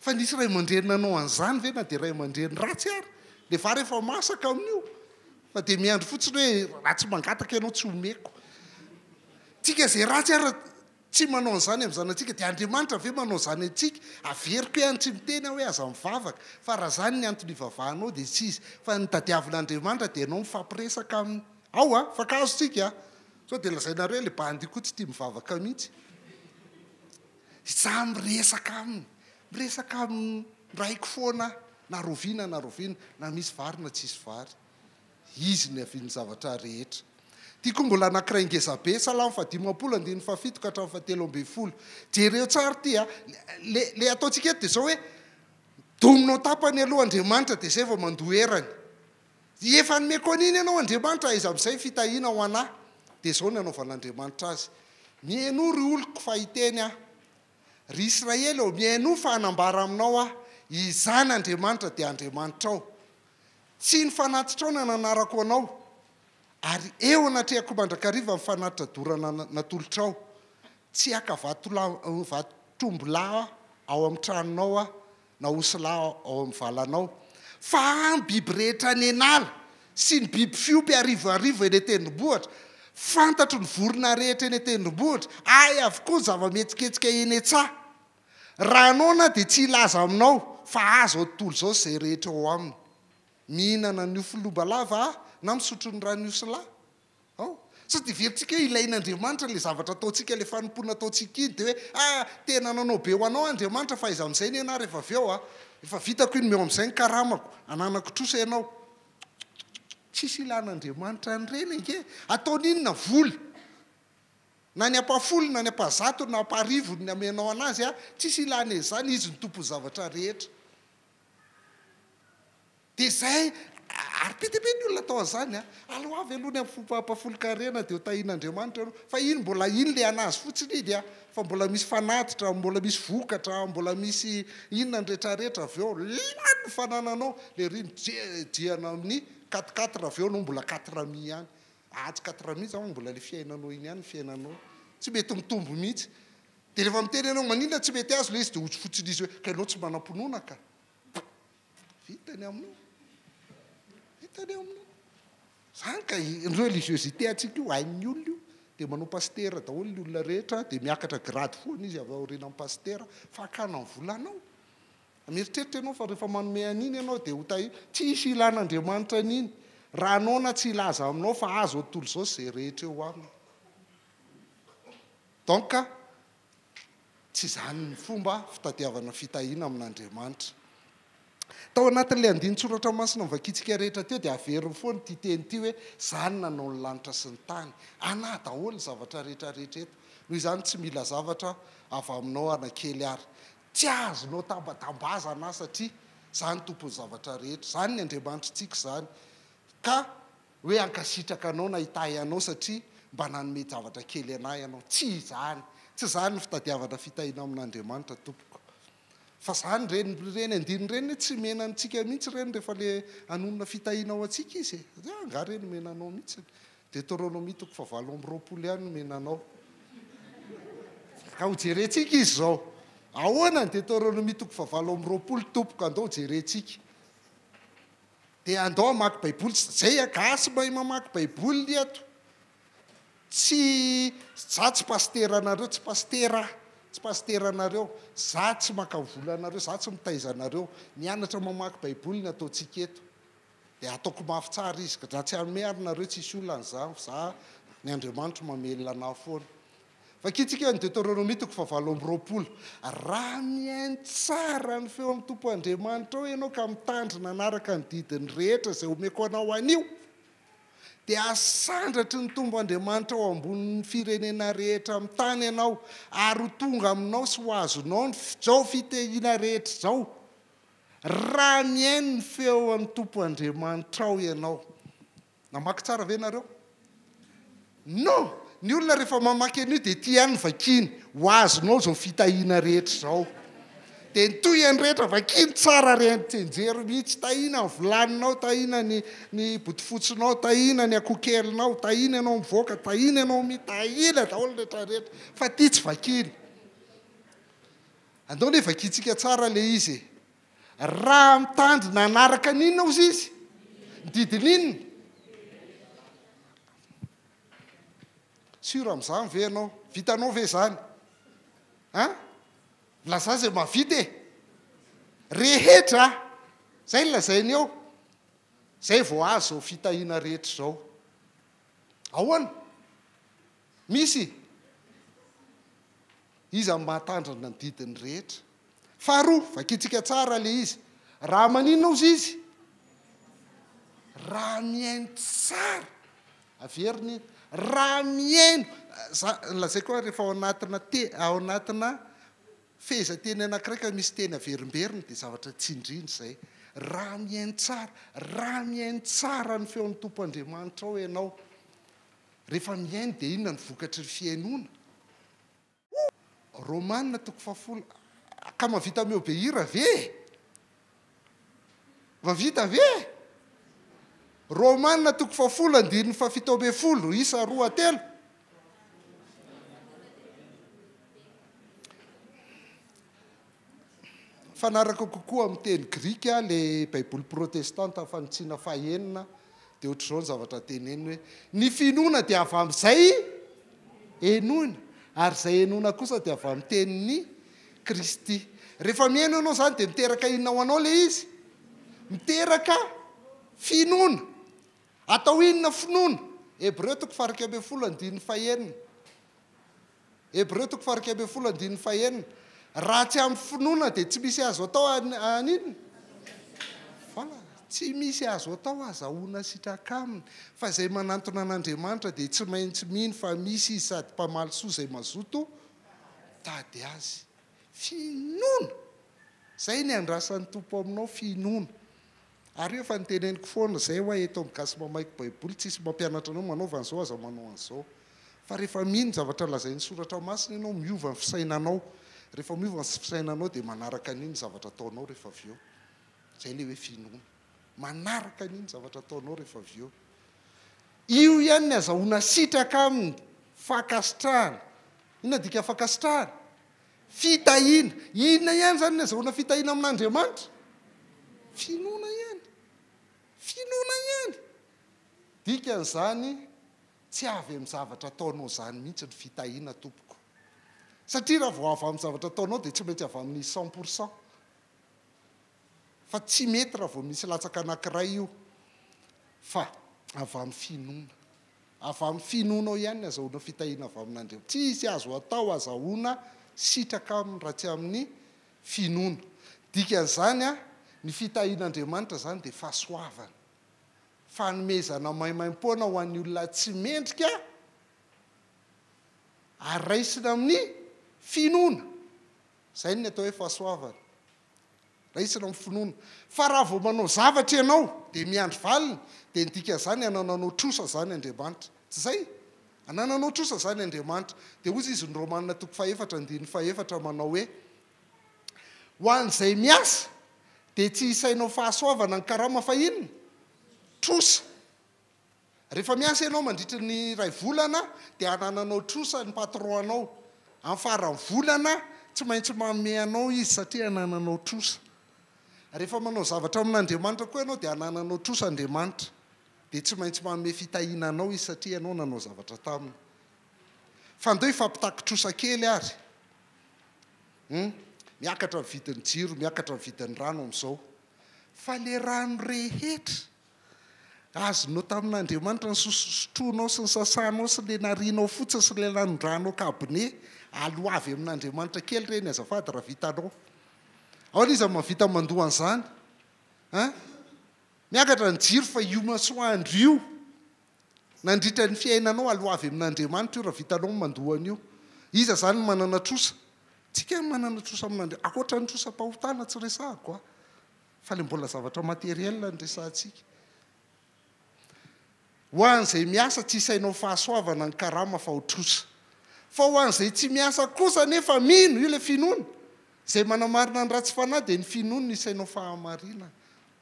fa nisy ray aman-drenina anao an'izany ve na dia ray aman-dreny ratsy ary le va rehefa masaka amin'io fa dia miandro fotsiny hoe raha tsy mangataka ianao tsy homeko tsika zay ratsy ary tsy manao an'izany amin'ny zanantsika dia Andriamanitra ve manao izany antsika averiko ihany tsy miteny hoe aza mivavaka fa raha zany ny antony ivavahanao dia tsy izy fa ny tadiavin'Andriamanitra dia ianao mifampiresaka aminy ao a fa kazontsika sao dia lazainareo le bandy koa tsy tia mivavaka mihitsy za miresaka aminy miresaka amin'ny raiko foana na roviana na misy vary na tsisy vary izy ny aviany zavatra rehetra tiako mbola anankiray ngezabe salamo fa 5:17 ka hatramin'ny 17:10 jereo tsara ty a le ataontsika eto dia zao hoe dominao tapany aloha Andriamanitra dia zay vao mandoherany efa nomeko an'iny ianao Andriamanitra izy amin'izay fitahiana ho anahy dia zao ny anaovan'Andriamanitra azy mihaino ry oloko fahiteny a ry Israely ao mihaino fa hanambara aminao a izany Andriamanitra dia Andriamanitra ao tsy ny fanatitra ao na nanarako anao ary eo anatrehako mandrakariva amin'ny fanatitra dorana natolotra ao tsy aka vatombola ao amin'ny tranonao a na osolahy ao amin'ny valanao fa amin'ny biby rehetra ny anala sy ny biby fiompy arivoarivo eny an-tendrombohitra fantatro ny vorona rehetra eny an-tendrombohitra ay avokoa zava-metsiketsika eny an-tsaha raha anaona dia tsy ilaza aminao fa azo ao tontolo zao zay rehetra ao aminy mihinana ny ofilomba lava na misotro ny rano osolahy ao so dia veritsika hoe ilain'Andriamanitra le zavatra ataontsika le fanompona ataontsika iny dia hoe tena nanao be ho anao Andriamanitra fa izy amin'izay ny ianah rehefa avy eo efa vitako iny meo amin'izay ny karamako ananako trosa ianao tsisy ilan'Andriamanitra nyreny nge ataon'iny na voly na ny ampafolo na ny ampazato na amparivo ny amenao anazy tsisy ilana izany izy ny tompo zavatra rehetra dia zay ary pitipe ny olona atao an'izany aloha avy aloha ny ampafolo-karena dia ho tahian'Andriamanitra aloha fa iny mbola iny le anazy fotsiny iny fa mbola misy fanatitra mbola misy vokatra mbola misy inona ny rehetrarehetra avy eo lany fanananao le riny diana amin'ny 4 avy eo anao mbola 4 ihany tsy 4 zao mbola le fiainanao iny ihany ny fiainanao tsy mety mitombo mihitsy dia rehefa miteny ianao maninona tsy mety azy le izy dia fotsiny izy hoe ka ianao tsy manam-ponoana ka vitany aminao zany ka ny religiosité atsika io hain'ny olona io dia manao pastera daholo ny olona rehetra dia miakatra grady foana izy avy aoriana amin'ny pastera fa akana ny volanao mieritreritra ianao fa rehefa manome an'iny ianao dia ho tsy isy ilan'Andriamanitra an'iny raha anaona tsy ilaza aminao fa azo ao tontolo zao zay rehetra eo aminy donc tsy zany ny fomba fitadiavana fitahiana amin'Andriamanitra tao anatin'ilay andiny-tsoratra masina mivakitsika rehetra teo dia averiny foana ty teny ty hoe zany nanao ny lanitra sy ny tany anah daholo ny zavatra rehetrarehetra eto noho izany tsy mila zavatra avy aminao anakely ary tsy azonao tambatambazana satria zany tompony zavatra rehetra zany ny Andriamanitritsika zany ka hoe ankasitraka anao na hitahy anao satria mba nanome zavatra kely anay ianao tsy zany ny fitadiavana fitahiana amin'Andriamanitra tompoko fa zany reny andiny reny tsy menantsika mihitsy reny rehefa le anonona fitahiana ao atsika izy nga reny menanao mihitsy Deutéronomie 7:20 ihany menanao ka ho jerentsika izy zao ahoana ny Deutéronomie 7:20 tompoko andao jerentsika dia andao amaky baiboly zay agasy mahay mamaky baiboly eto za tsy pasteranareo tsy pasteranareo za tsy makavolanareo za tsy mitaizanareo mianatra mamaky baiboly ny ataontsika eto dia ataoko mafy tsara izy raha tsy hanome arinareo tsisy olona nyza za ny Andriamanitra mamelona anah foana vakitsika eo ny Deutéronomie 7:20 raha mihaino tsara ny feo amin'ny tompo Andriamanitra ao ianao ka mitandrina anaraka ny didiny rehetra zay omeko anao anio dia asandratry ny tombo Andriamanitra ao ambonin'ny firenena rehetra amin'ny tany ianao ary ho tonga aminao sy ho azonao zao fitehiana rehetra zao raha mihaino ny feo amin'ny tompo Andriamanitra ao ianao namaky tsara ve nareo no ny olona rehefa mamaky an'io dia ty ihany ny vakiny ho azonao zao fitahiana rehetra zao dia nytoy any rehetra vakiny tsara rentsenjery mihitsy tahina ny volaninao tahina ny botifotsinao tahina ny akokelinao tahina ianao mivoaka tahina ianao mitahina daholo rehetrarehetra fa ty tsy vakiny andao le vakitsika tsara le izy raha mitandrina anaraka ninona ozy izy didininona sura am'izany ve anao vitanao ve zany laza zay mavita e rehetra zay lazainy eo zay vao azy zao fitahina rehetra zao ahoana misy izy amin'ny mahatandrina ny didiny rehetra faharoa vakitsika tsara le izy raha maninona ozy izy raha miaino tsara averiny raha miaino lazay koa rehefa ao anatina fehezanteny anankiray ka misy teny averimberiny dia zavatra tsindriny zay raha miaino tsara ny feon'ny tompo andriamanitra ao ianao rehefa miaino dia inona ny vokatry ny fiainona romanina toko fafolo ka mavita meobehira ve mavita ve romanina toko fafolo andininy fafito amby folo isa roa telo fanaraka kokoa amin'ny teny grika le baiboly protestanta fanotsiana fahenina dia ohatr'izao ny zavatra teneny hoe ny finoana dia avy amin'izay enoina ary izay enoina kosa dia avy amin'ny tenin'ny kristy rehefa miaino ianao zany dia miteraka inona ho anao le izy miteraka finoana atao inona finoana hebreo toko faraka amby folo andininy fahenina hebreo toko faraka amby folo andininy fahenina raha tsy amin'ny finoana dia tsy misy azo atao aninona vala tsy misy azo atao azahoana sitraka aminy fa izay manantona an'andriamanitra dia tsy maintsy mino fa misy izy sady mpamalisoa izay mazoto tady azy finoana zay ny andrasan'ny tompo aminao finoana ary efa nyteneniko foana zay hoa eto amikasy mamaiko baiboly tsisy mampianatra anao manaova an'izao aza manao an'izao fa rehefa mino zavatra lazain'ny soratra masina ianao miova ny fisainanao rehefa miova ny fisainanao dia manaraka an'iny zavatra ataonao rehefa avy eo zay le hoe finoana manaraka an'iny zavatra ataonao rehefa avy eo io ihany ny azahoana sitraka aminy fakasitrahana inona dika fakasitrahana fitahina inona ihany zany ny azahoana fitahina amin'andriamanitra finoana ihany dikan'izany tsy avy amin'ny zavatra ataonao zany mihitsy ny fitahina tompoko satria raha vao avy amin'ny zavatra ataonao dia tsy maintsy avy amin'ny 100% fa tsy mety raha vao misy latsaka anankiray io fa avy amin'ny finoana ao ihany ny azahoana fitahina avy amin'andriamanitra tsy isy azo atao azahoana sitraka aminy raha tsy amin'ny finoana dikan'izany ny fitahin'andriamanitra zany dia fahasoavana fanomezana maimaim-poana ho an'ny olona tsy mendrika araisina amin'ny finoana zay ny atao hoe fahasoavana raisina amin'ny finoana fa raha vao manao zavatra ianao dia miandry valiny dia ndika zany anananao trosa zany andriamanitra tsy zay anananao trosa zany andriamanitra dia ozy izy ny romanina toko fahefatra andininy fahefatra manao hoe ho an'izay miasa dia tsy isainao fahasoavana ny karama fa inona trosa rehefa miasa ianao mandritry ny ray volana dia anananao trosa ny patronanao amin'ny farany volana tsy maintsy manome anao izy satria anananao trosa rehefa manao zavatra amin'andriamanitra koa ianao dia anananao trosa andriamanitra dia tsy maintsy manome fitahinanao izy satria ianao nanao zavatra taminy fa ndeo ifampitaky-trosa kely ary miakatra ny vidin'ny jiro miakatra ny vidin'ny rano amin'izao fa le rano rehetra azonao tamin'andriamanitra ny sosotroanao sy ny sasanao sy le narianao fotsiny sy le nanondranao kabine aloavy amin'andriamanitra kely reny azafady raha vitanao ao izy mavita mandohan'izany miakatra ny jiro fa io masoandro io nandritra ny fiainanao aloavy amin'andriamanitra io raha vitanao mandohan'io iza zany manana trosa tsika manana trosa amin'andriamanitra akoatra ny trosa-pahotana tsy resahako fa le mbola zavatra materiel ny resahantsika ho an'izay miasa tsy isainao fahasoavana ny karama fa ho trosa fa ho an'izay tsy miasa kosa nefa mino io le finoana izay manamarina ny ratsy fanahy dia ny finoana ny isainao fahamarina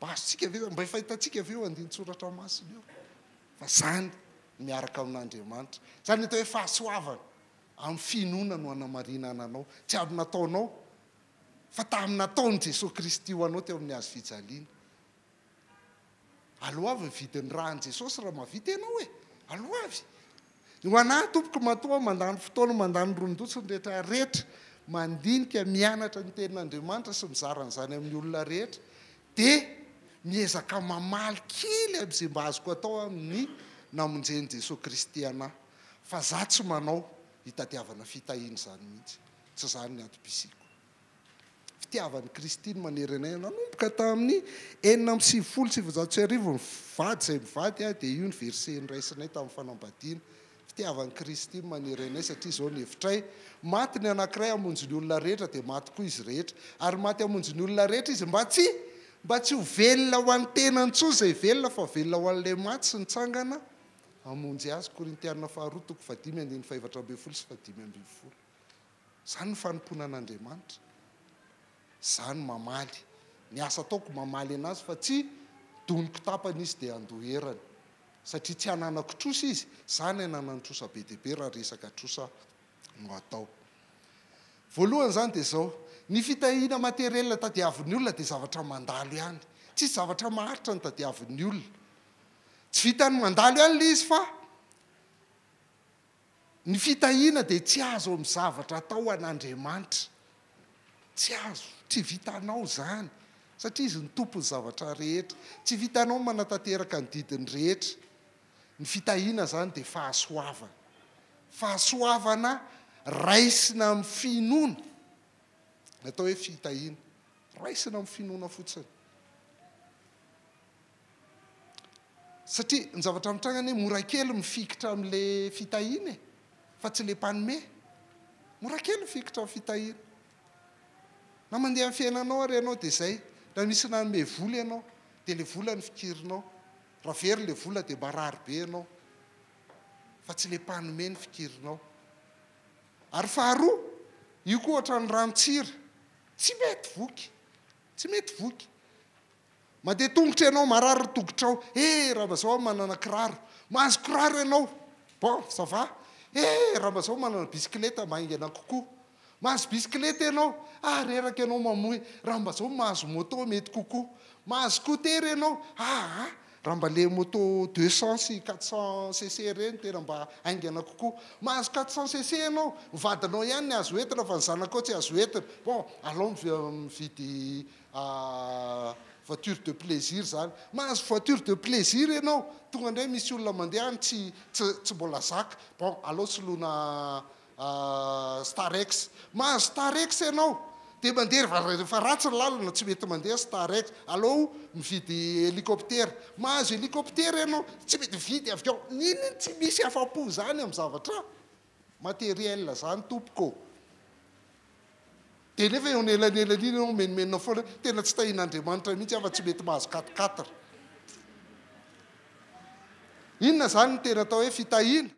basotsika ve mba fahitantsika ve eo andiny-tsoratra masina eo fa zany miaraka amin'andriamanitra zany atao hoe fahasoavana amin'ny finoana no anamarina ananao tsy aby nataonao fa taminataony Jesosy Kristy ho anao teo amin'ny azo fijaliana. Aloha avy vidin'ny raha an Jesosy raha mavita ianao hoe aloha avy. Ho anahy tompoko matoa mandany fotoana mandany rondotsony rehetra rehetra mandinika mianatra ny tenin'Andriamanitra sy mizaran'izany amin'ny olona rehetra dia miezaka mamaly kely amin'izay mba azoko atao amin'ny namonjeny Jesosy Kristy anahy. Fa za tsy manao hitadiavana fitahiana izany mihitsy, tsy izany ny atom-pisiko. Fitiavan'ny Kristy no manery anay nanomboka tamin'ny 1970 mivady izay mivady dia io ny verset niraisinay tamin'ny fanambadiana. Fitiavan'ny Kristy manery anay satria izao ny hevitray maty ny anankiray hamonjy ny olona rehetra dia maty koa izy rehetra, ary maty hamonjy ny olona rehetra izy mba tsy ho velona ho an'ny tenany tsoa izay velona fa velona ho an'ilay maty sy nitsangana hamonjy azy. Korintiana 2:5-12 sy 5:12. Izany ny fanompona an'Andriamanitra, izany mamaly. Ny asa ataoko mamaly anazy fa tsy doniko tapana izy dia andoherany, satria tsy hananako trosa izy, izany hananany trosa be dia be raha resaka trosa no atao. Voalohany izany dia izao, ny fitahiana materielina tadiavin'ny olona dia zavatra mandalo ihany, tsy zavatra maharitra ny tadiavin'ny olona. Tsy vitany mandalo ihany ilay izy fa ny fitahiana dia tsy azo amin'ny zavatra atao an'Andriamanitra. Tsy azo, tsy vitanao izany, satria izy ny tompony zavatra rehetra. Tsy vitanao manatanteraka ny didiny rehetra. Ny fitahiana izany dia fahasoavana. Fahasoavana raisina amin'ny finoana. Natao hoe fitahiana, raisina amin'ny finoana fotsiny. Satria ny zavatra mitrangana hoe mora kely mifikitra amin'ilay fitahiana fa tsy ilay mpanome. Mora kely mifikitra amin'ny fitahiana. Na mandeha amin'ny fiainanao ary ianao dia izay. Raha misy nanome vola ianao dia ilay vola ny fikirinao. Raha very ilay vola dia marary be ianao, fa tsy ilay mpanome ny fikirinao. Ary faharoa, io koa ohatran'ny ranon-tsira, tsy mety voky, tsy mety voky. Mandeha tongotra ianao marary tongotrao, raha mba izao manana kiraro, mahazo kiraro ianao, bon ça va. Raha mba izao manana bisikileta maingana kokoa, mahazo bisikileta ianao, reraka ianao mamoy, raha mba izao mahazo moto mety kokoa. Mahazo scooter ianao, raha mba le moto 200 sy 400 cc reny tena mba aingana kokoa. Mahazo 400 cc ianao, vadinao ihany ny azo entina fa ny zanakao tsy azo entina. Bon, alao mividy voiture de plaisir zany. Mahazo voiture de plaisir ianao, tonga indray misy olona mandeha tsy mbola zaka. Bon, alao soloina Starex. Mahazo Starex ianao, dia mandeha rehefa ratsy ny lalana tsy mety mandeha Starex. Alao mividy hélicoptère. Mahazo hélicoptère ianao, tsy mety vidy avy ao. Ninona tsy misy afa-po zany amin'ny zavatra matériel zany tompoko. Dia nefa eo anelanelana iny ianao menomenona foana, tena tsy tahin'Andriamanitra mihitsy afa tsy mety mahazo 4x4. Inona zany no tena atao hoe fitahiana?